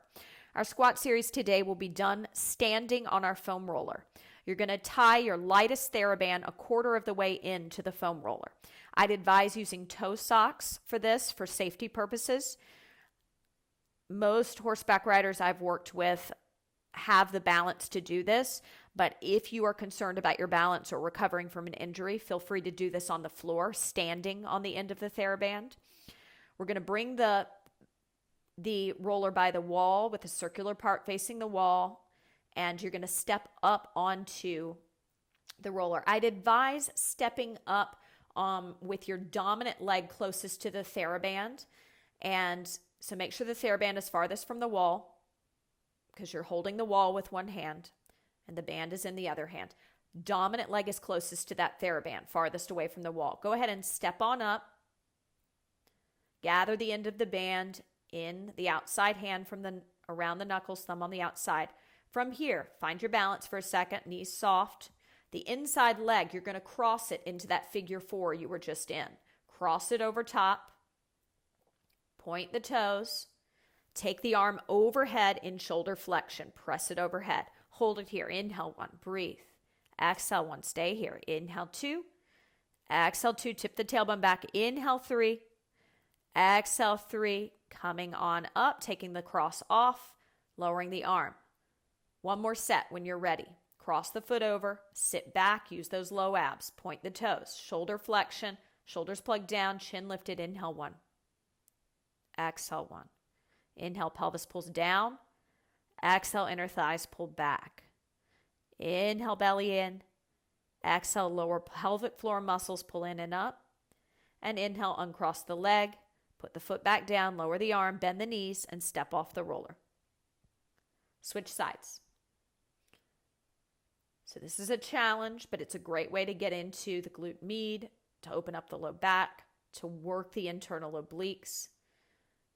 Our squat series today will be done standing on our foam roller. You're going to tie your lightest Theraband a quarter of the way into the foam roller. I'd advise using ToeSox for this for safety purposes. Most horseback riders I've worked with have the balance to do this, but if you are concerned about your balance or recovering from an injury, feel free to do this on the floor, standing on the end of the Theraband. We're going to bring the roller by the wall with the circular part facing the wall, and you're going to step up onto the roller. I'd advise stepping up with your dominant leg closest to the Theraband, and so make sure the Theraband is farthest from the wall, because you're holding the wall with one hand and the band is in the other hand. Dominant leg is closest to that Theraband, farthest away from the wall. Go ahead and step on up. Gather the end of the band in the outside hand from around the knuckles, thumb on the outside. From here, find your balance for a second, knees soft. The inside leg, you're going to cross it into that figure 4 you were just in. Cross it over top. Point the toes. Take the arm overhead in shoulder flexion. Press it overhead. Hold it here. Inhale 1. Breathe. Exhale 1. Stay here. Inhale 2. Exhale 2. Tip the tailbone back. Inhale 3. Exhale 3. Coming on up. Taking the cross off. Lowering the arm. One more set when you're ready. Cross the foot over. Sit back. Use those low abs. Point the toes. Shoulder flexion. Shoulders plugged down. Chin lifted. Inhale 1. Exhale 1. Inhale, pelvis pulls down. Exhale, inner thighs pulled back. Inhale, belly in. Exhale, lower pelvic floor muscles pull in and up. And inhale, uncross the leg. Put the foot back down, lower the arm, bend the knees, and step off the roller. Switch sides. So this is a challenge, but it's a great way to get into the glute med, to open up the low back, to work the internal obliques.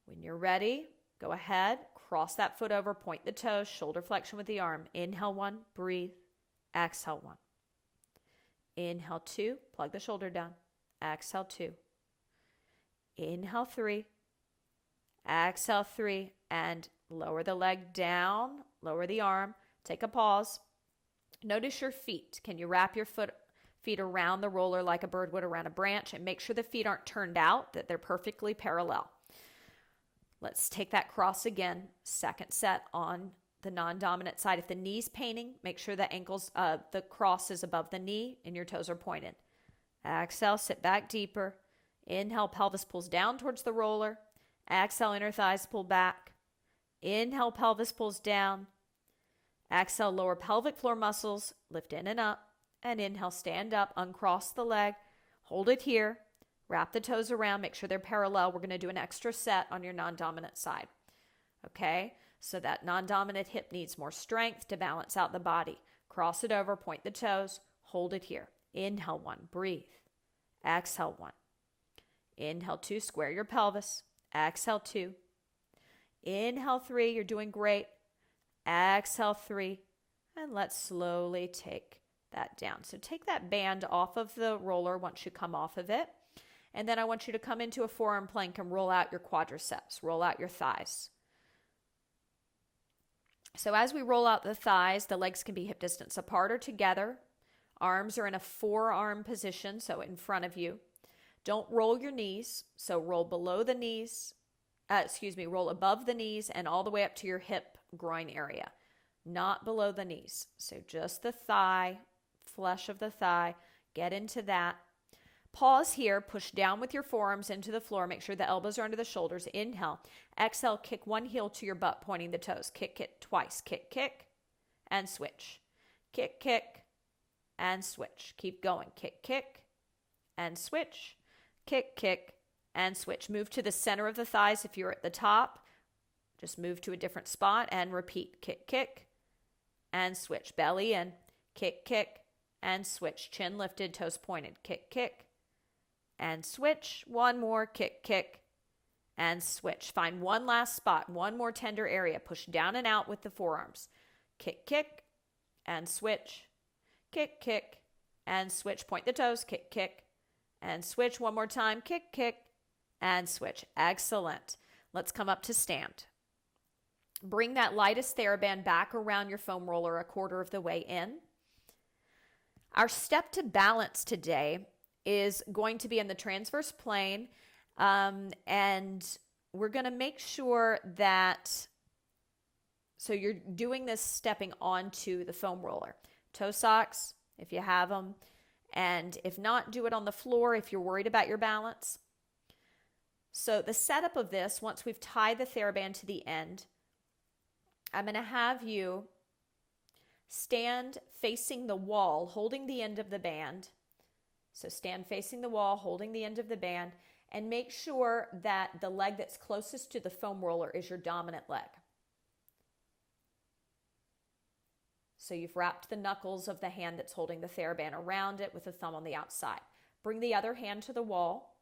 When you're ready, go ahead, cross that foot over, point the toes, shoulder flexion with the arm. Inhale 1, breathe. Exhale 1. Inhale 2, plug the shoulder down. Exhale 2. Inhale 3. Exhale 3, and lower the leg down, lower the arm. Take a pause. Notice your feet. Can you wrap your feet around the roller like a bird would around a branch, and make sure the feet aren't turned out, that they're perfectly parallel. Let's take that cross again. Second set on the non-dominant side. If the knee's painting, make sure the cross is above the knee and your toes are pointed. Exhale, sit back deeper. Inhale, pelvis pulls down towards the roller. Exhale, inner thighs pull back. Inhale, pelvis pulls down. Exhale, lower pelvic floor muscles lift in and up. And inhale, stand up, uncross the leg. Hold it here. Wrap the toes around, make sure they're parallel. We're going to do an extra set on your non-dominant side. Okay? So that non-dominant hip needs more strength to balance out the body. Cross it over, point the toes, hold it here. Inhale 1, breathe. Exhale 1. Inhale 2, square your pelvis. Exhale 2. Inhale 3, you're doing great. Exhale 3. And let's slowly take that down. So take that band off of the roller once you come off of it. And then I want you to come into a forearm plank and roll out your quadriceps, roll out your thighs. So as we roll out the thighs, the legs can be hip distance apart or together. Arms are in a forearm position, so in front of you. Don't roll your knees, so roll below the knees, roll above the knees and all the way up to your hip groin area. not below the knees. So just the thigh, flesh of the thigh, get into that. Pause here, push down with your forearms into the floor. Make sure the elbows are under the shoulders. Inhale. Exhale, kick one heel to your butt, pointing the toes. Kick, kick twice. Kick, kick, and switch. Kick, kick, and switch. Keep going. Kick, kick, and switch. Kick, kick, and switch. Move to the center of the thighs if you're at the top. Just move to a different spot and repeat. Kick, kick, and switch. Belly in. Kick, kick, and switch. Chin lifted, toes pointed. Kick, kick, and switch. One more. Kick, kick, and switch. Find one last spot, one more tender area. Push down and out with the forearms. Kick, kick, and switch. Kick, kick, and switch. Point the toes. Kick, kick, and switch. One more time. Kick, kick, and switch. Excellent. Let's come up to stand. Bring that lightest Theraband back around your foam roller a quarter of the way in. Our step to balance today is going to be in the transverse plane, and we're going to make sure that, so you're doing this stepping onto the foam roller. ToeSox, if you have them, and if not, do it on the floor if you're worried about your balance. So the setup of this, once we've tied the Theraband to the end, I'm going to have you stand facing the wall, holding the end of the band. So stand facing the wall, holding the end of the band, and make sure that the leg that's closest to the foam roller is your dominant leg. So you've wrapped the knuckles of the hand that's holding the Theraband around it with the thumb on the outside. Bring the other hand to the wall.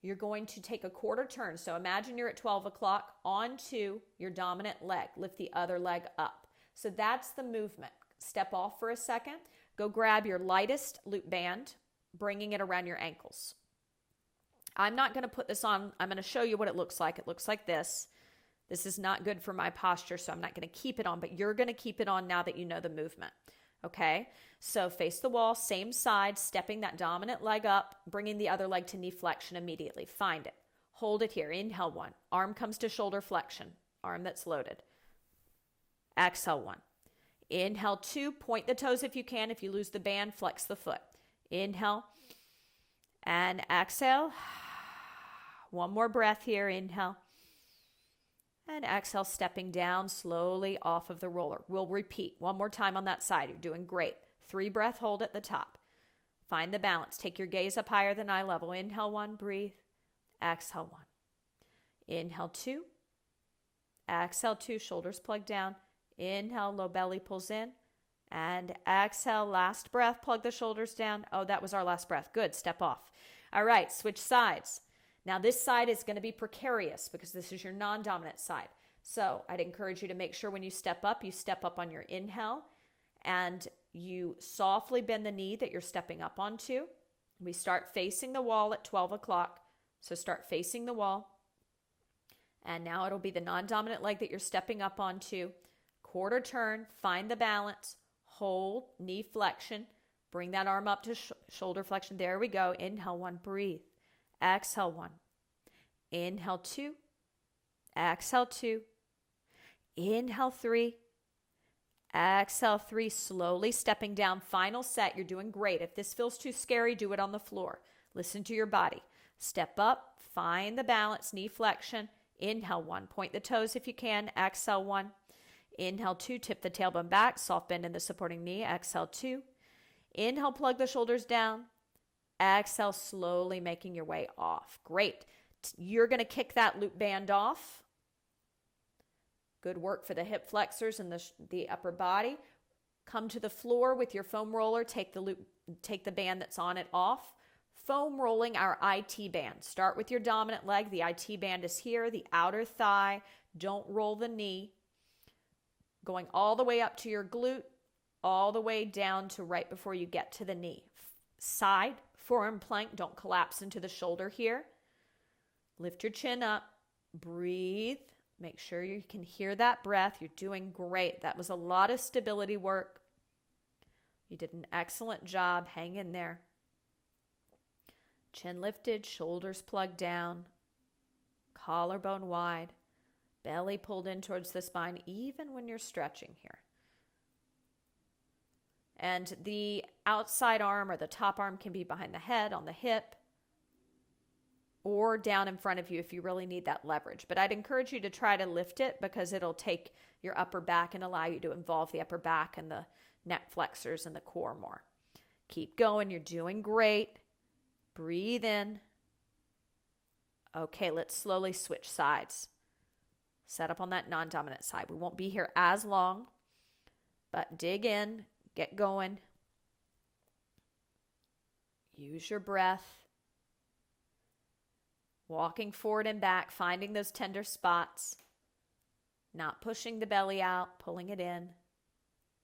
You're going to take a quarter turn. So imagine you're at 12 o'clock onto your dominant leg. Lift the other leg up. So that's the movement. Step off for a second. Go grab your lightest loop band, bringing it around your ankles. I'm not going to put this on. I'm going to show you what it looks like. It looks like this. This is not good for my posture, so I'm not going to keep it on, but you're going to keep it on now that you know the movement. Okay? So face the wall, same side, stepping that dominant leg up, bringing the other leg to knee flexion immediately. Find it. Hold it here. Inhale, one. Arm comes to shoulder flexion. Arm that's loaded. Exhale, one. Inhale, two. Point the toes if you can. If you lose the band, flex the foot. Inhale and exhale. One more breath here. Inhale and exhale, stepping down slowly off of the roller. We'll repeat one more time on that side. You're doing great. 3 breath hold at the top. Find the balance. Take your gaze up higher than eye level. Inhale, one. Breathe. Exhale, one. Inhale, 2. Exhale, 2. Shoulders plug down. Inhale, low belly pulls in. And exhale, last breath, plug the shoulders down. Oh, that was our last breath. Good, step off. All right, switch sides. Now this side is going to be precarious because this is your non-dominant side. So I'd encourage you to make sure when you step up on your inhale and you softly bend the knee that you're stepping up onto. We start facing the wall at 12 o'clock. So start facing the wall. And now it'll be the non-dominant leg that you're stepping up onto. Quarter turn, find the balance, hold, knee flexion, bring that arm up to shoulder flexion. There we go. Inhale, 1, breathe. Exhale, 1. Inhale, 2. Exhale, 2. Inhale, 3. Exhale, 3. Slowly stepping down. Final set. You're doing great. If this feels too scary, do it on the floor. Listen to your body. Step up, find the balance, knee flexion. Inhale, 1. Point the toes if you can. Exhale, 1. Inhale, 2, tip the tailbone back, soft bend in the supporting knee. Exhale, 2. Inhale, plug the shoulders down. Exhale, slowly making your way off. Great. You're going to kick that loop band off. Good work for the hip flexors and the upper body. Come to the floor with your foam roller. Take the band that's on it off. Foam rolling our IT band. Start with your dominant leg. The IT band is here, the outer thigh. Don't roll the knee. Going all the way up to your glute, all the way down to right before you get to the knee. Side, forearm plank, don't collapse into the shoulder here. Lift your chin up, breathe. Make sure you can hear that breath. You're doing great. That was a lot of stability work. You did an excellent job. Hang in there. Chin lifted, shoulders plugged down, collarbone wide. Belly pulled in towards the spine, even when you're stretching here. And the outside arm or the top arm can be behind the head, on the hip, or down in front of you if you really need that leverage. But I'd encourage you to try to lift it because it'll take your upper back and allow you to involve the upper back and the neck flexors and the core more. Keep going. You're doing great. Breathe in. Okay, let's slowly switch sides. Set up on that non-dominant side. We won't be here as long, but dig in. Get going. Use your breath. Walking forward and back, finding those tender spots. Not pushing the belly out, pulling it in.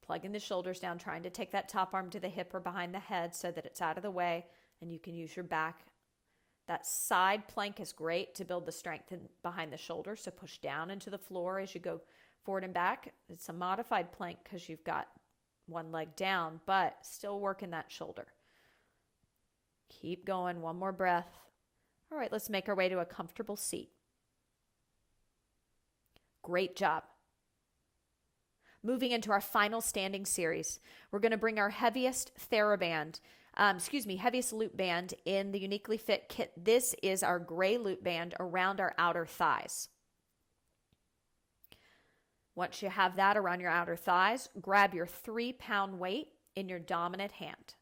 Plugging the shoulders down, trying to take that top arm to the hip or behind the head so that it's out of the way and you can use your back. That side plank is great to build the strength behind the shoulder, so push down into the floor as you go forward and back. It's a modified plank because you've got one leg down, but still working that shoulder. Keep going. One more breath. All right, let's make our way to a comfortable seat. Great job. Moving into our final standing series, we're going to bring our heaviest heaviest loop band in the YouniquelyFit kit. This is our gray loop band around our outer thighs. Once you have that around your outer thighs, grab your 3-pound weight in your dominant hand.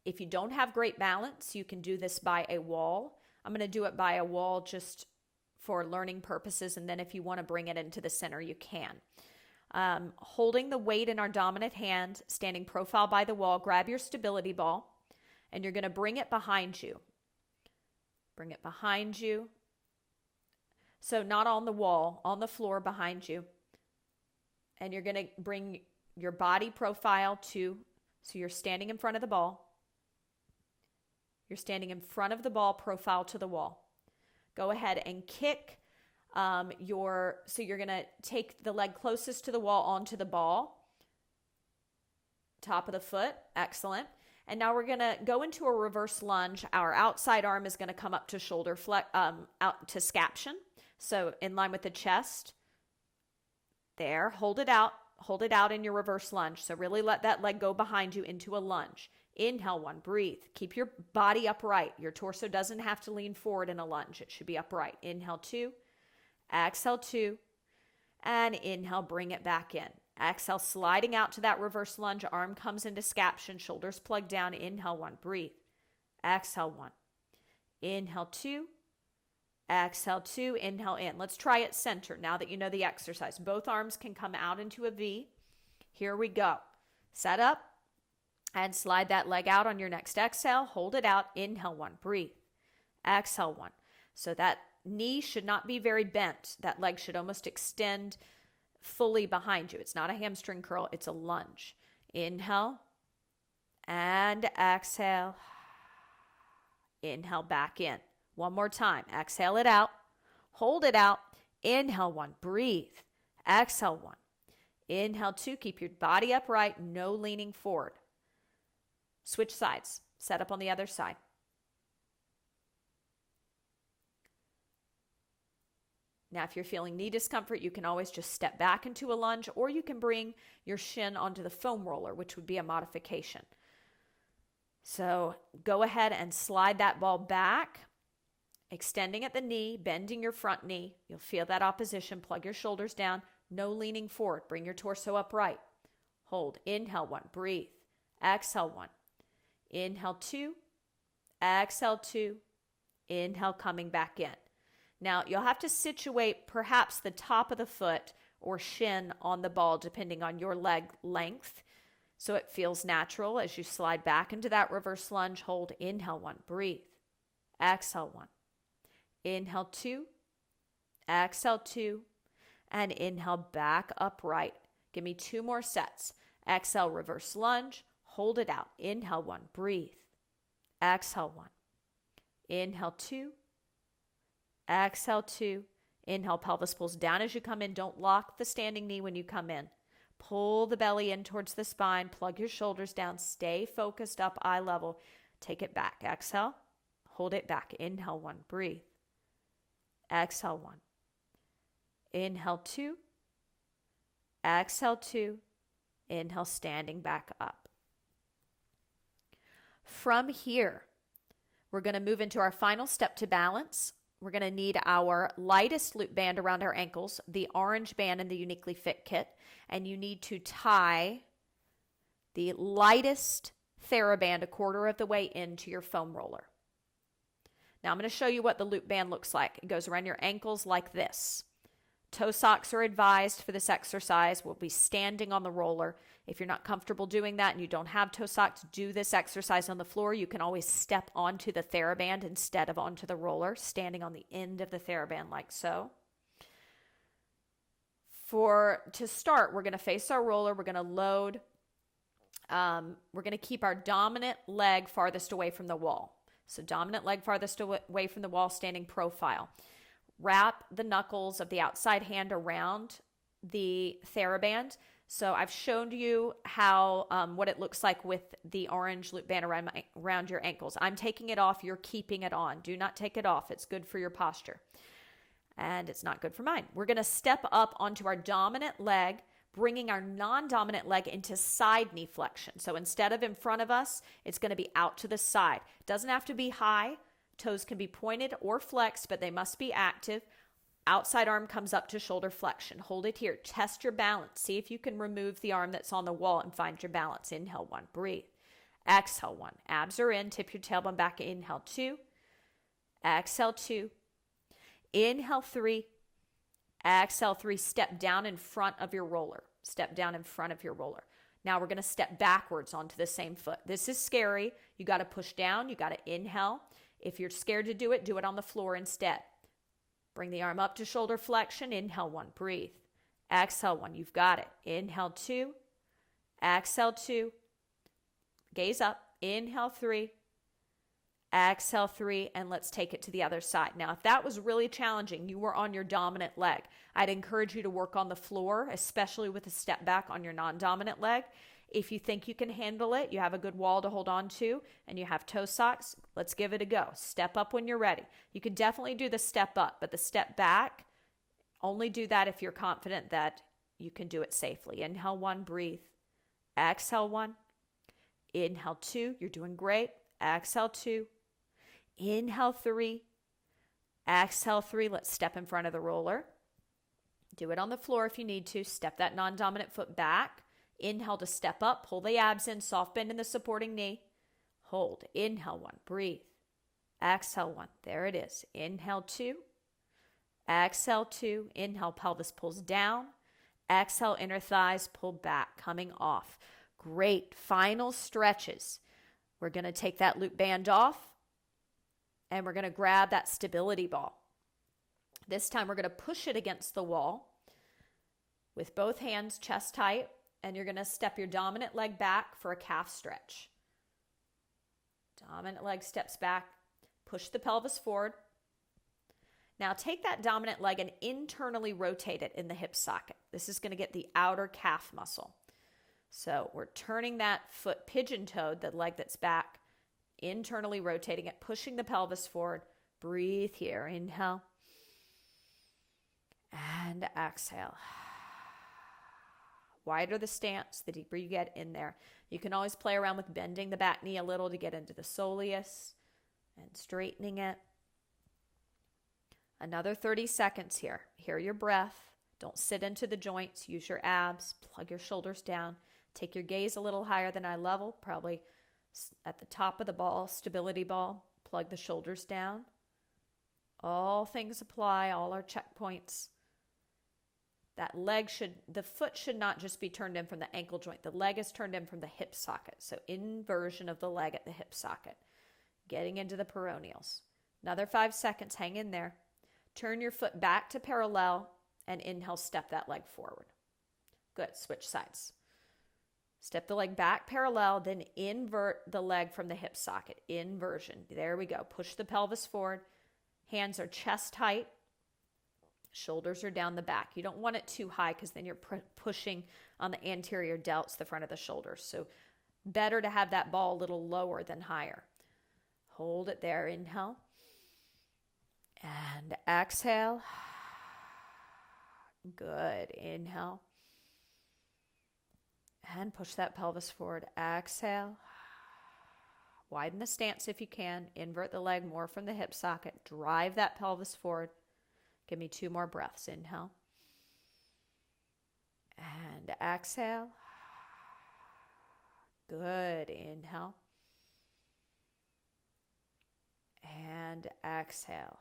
If you don't have great balance, you can do this by a wall. I'm going to do it by a wall just for learning purposes, and then if you want to bring it into the center, you can. Holding the weight in our dominant hand, standing profile by the wall, grab your stability ball, and you're going to bring it behind you. Bring it behind you. So not on the wall, on the floor behind you. And you're going to bring your body profile so you're standing in front of the ball. You're standing in front of the ball, profile to the wall. Go ahead and kick so you're going to take the leg closest to the wall onto the ball. Top of the foot. Excellent. And now we're going to go into a reverse lunge. Our outside arm is going to come up to shoulder out to scaption. So in line with the chest. There. Hold it out. Hold it out in your reverse lunge. So really let that leg go behind you into a lunge. Inhale 1, breathe. Keep your body upright. Your torso doesn't have to lean forward in a lunge. It should be upright. Inhale 2, exhale 2, and inhale, bring it back in. Exhale, sliding out to that reverse lunge. Arm comes into scaption, shoulders plug down. Inhale 1, breathe. Exhale 1. Inhale 2, exhale 2, inhale in. Let's try it center now that you know the exercise. Both arms can come out into a V. Here we go. Set up. And slide that leg out on your next exhale. Hold it out. Inhale 1. Breathe. Exhale 1. So that knee should not be very bent. That leg should almost extend fully behind you. It's not a hamstring curl. It's a lunge. Inhale. And exhale. Inhale back in. One more time. Exhale it out. Hold it out. Inhale 1. Breathe. Exhale 1. Inhale 2. Keep your body upright. No leaning forward. Switch sides. Set up on the other side. Now, if you're feeling knee discomfort, you can always just step back into a lunge, or you can bring your shin onto the foam roller, which would be a modification. So go ahead and slide that ball back, extending at the knee, bending your front knee. You'll feel that opposition. Plug your shoulders down. No leaning forward. Bring your torso upright. Hold. Inhale 1. Breathe. Exhale 1. Inhale 2, exhale 2, inhale coming back in. Now you'll have to situate perhaps the top of the foot or shin on the ball depending on your leg length so it feels natural as you slide back into that reverse lunge. Hold. Inhale 1, breathe. Exhale 1. Inhale 2, exhale 2, and inhale back upright. Give me 2 more sets. Exhale, reverse lunge. Hold it out. Inhale 1, breathe. Exhale 1. Inhale 2. Exhale 2. Inhale, pelvis pulls down as you come in. Don't lock the standing knee when you come in. Pull the belly in towards the spine. Plug your shoulders down. Stay focused up, eye level. Take it back. Exhale. Hold it back. Inhale 1, breathe. Exhale 1. Inhale 2. Exhale 2. Inhale, standing back up. From here, we're going to move into our final step to balance. We're going to need our lightest loop band around our ankles, the orange band in the YouniquelyFit kit, and you need to tie the lightest Theraband a quarter of the way into your foam roller. Now I'm going to show you what the loop band looks like. It goes around your ankles like this. ToeSox are advised for this exercise. We'll be standing on the roller. If you're not comfortable doing that and you don't have ToeSox, do this exercise on the floor. You can always step onto the Theraband instead of onto the roller, standing on the end of the Theraband like so. To start, we're going to face our roller. We're going to load. We're going to keep our dominant leg farthest away from the wall. So dominant leg farthest away from the wall, standing profile. Wrap the knuckles of the outside hand around the Theraband. So I've shown you how what it looks like with the orange loop band around your ankles. I'm taking it off. You're keeping it on. Do not take it off. It's good for your posture. And it's not good for mine. We're going to step up onto our dominant leg, bringing our non-dominant leg into side knee flexion. So instead of in front of us, it's going to be out to the side. It doesn't have to be high. Toes can be pointed or flexed, but they must be active. Outside arm comes up to shoulder flexion. Hold it here. Test your balance. See if you can remove the arm that's on the wall and find your balance. Inhale 1. Breathe. Exhale 1. Abs are in. Tip your tailbone back. Inhale 2. Exhale 2. Inhale 3. Exhale 3. Step down in front of your roller. Step down in front of your roller. Now we're going to step backwards onto the same foot. This is scary. You got to push down. You got to inhale. If you're scared to do it on the floor instead. Bring the arm up to shoulder flexion. Inhale 1. Breathe. Exhale 1. You've got it. Inhale 2. Exhale 2. Gaze up. Inhale 3. Exhale 3. And let's take it to the other side. Now, if that was really challenging, you were on your dominant leg, I'd encourage you to work on the floor, especially with a step back on your non-dominant leg. If you think you can handle it, you have a good wall to hold on to, and you have ToeSox, let's give it a go. Step up when you're ready. You can definitely do the step up, but the step back, only do that if you're confident that you can do it safely. Inhale 1, breathe. Exhale 1. Inhale 2, you're doing great. Exhale 2. Inhale 3. Exhale 3. Let's step in front of the roller. Do it on the floor if you need to. Step that non-dominant foot back. Inhale to step up. Pull the abs in. Soft bend in the supporting knee. Hold. Inhale 1. Breathe. Exhale 1. There it is. Inhale 2. Exhale 2. Inhale, pelvis pulls down. Exhale, inner thighs pull back, coming off. Great. Final stretches. We're going to take that loop band off, and we're going to grab that stability ball. This time we're going to push it against the wall with both hands chest height, and you're going to step your dominant leg back for a calf stretch. Dominant leg steps back. Push the pelvis forward. Now take that dominant leg and internally rotate it in the hip socket. This is going to get the outer calf muscle. So we're turning that foot pigeon-toed, the leg that's back, internally rotating it, pushing the pelvis forward. Breathe here. Inhale. And exhale. Wider the stance, the deeper you get in there. You can always play around with bending the back knee a little to get into the soleus and straightening it. Another 30 seconds here. Hear your breath. Don't sit into the joints. Use your abs. Plug your shoulders down. Take your gaze a little higher than eye level, probably at the top of the ball, stability ball. Plug the shoulders down. All things apply, all our checkpoints. The foot should not just be turned in from the ankle joint. The leg is turned in from the hip socket. So inversion of the leg at the hip socket. Getting into the peroneals. Another 5 seconds, hang in there. Turn your foot back to parallel and inhale, step that leg forward. Good, switch sides. Step the leg back parallel, then invert the leg from the hip socket. Inversion. There we go. Push the pelvis forward. Hands are chest height. Shoulders are down the back. You don't want it too high because then you're pushing on the anterior delts, the front of the shoulders. So better to have that ball a little lower than higher. Hold it there. Inhale. And exhale. Good. Inhale. And push that pelvis forward. Exhale. Widen the stance if you can. Invert the leg more from the hip socket. Drive that pelvis forward. Give me 2 more breaths. Inhale. And exhale. Good. Inhale. And exhale.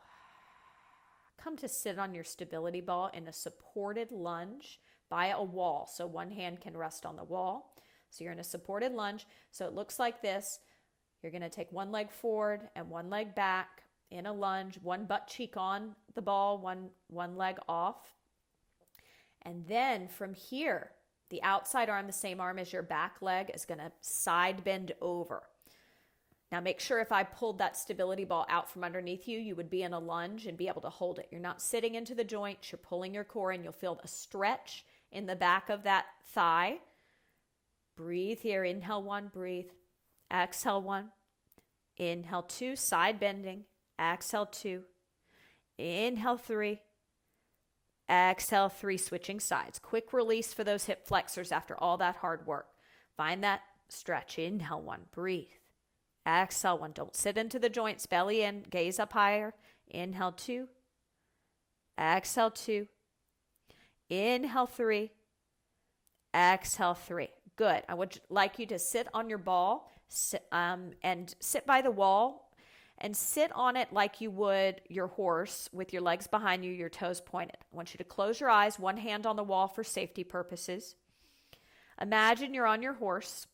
Come to sit on your stability ball in a supported lunge by a wall. So one hand can rest on the wall. So you're in a supported lunge. So it looks like this. You're going to take one leg forward and one leg back in a lunge, one butt cheek on the ball, one leg off. And then from here, the outside arm, the same arm as your back leg, is going to side bend over. Now make sure if I pulled that stability ball out from underneath you, you would be in a lunge and be able to hold it. You're not sitting into the joints, you're pulling your core and you'll feel a stretch in the back of that thigh. Breathe here. Inhale 1, breathe. Exhale 1. Inhale 2, side bending. Exhale 2. Inhale 3. Exhale 3, switching sides. Quick release for those hip flexors after all that hard work. Find that stretch. Inhale 1, breathe. Exhale 1. Don't sit into the joints. Belly in. Gaze up higher. Inhale 2. Exhale 2. Inhale 3. Exhale 3. Good. I would like you to sit on your ball and sit by the wall and sit on it like you would your horse with your legs behind you, your toes pointed. I want you to close your eyes, one hand on the wall for safety purposes. Imagine you're on your horse,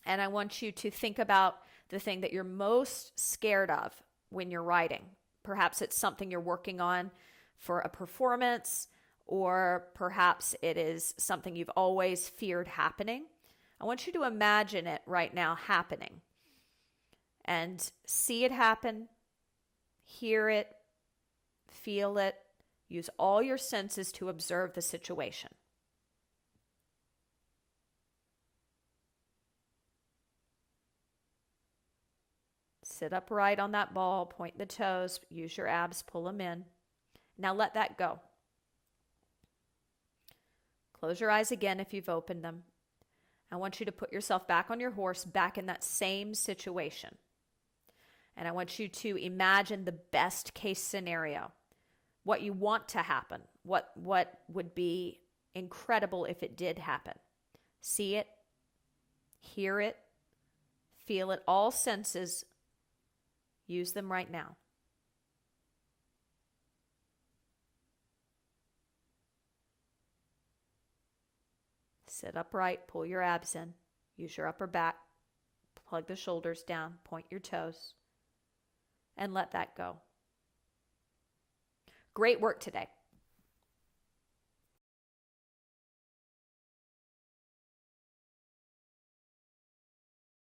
and I want you to think about the thing that you're most scared of when you're riding. Perhaps it's something you're working on for a performance, or perhaps it is something you've always feared happening. I want you to imagine it right now happening and see it happen, hear it, feel it. Use all your senses to observe the situation. Sit upright on that ball, point the toes, use your abs, pull them in. Now let that go. Close your eyes again if you've opened them. I want you to put yourself back on your horse, back in that same situation. And I want you to imagine the best case scenario, what you want to happen, what would be incredible if it did happen. See it, hear it, feel it, all senses. Use them right now. Sit upright, pull your abs in, use your upper back, plug the shoulders down, point your toes, and let that go. Great work today.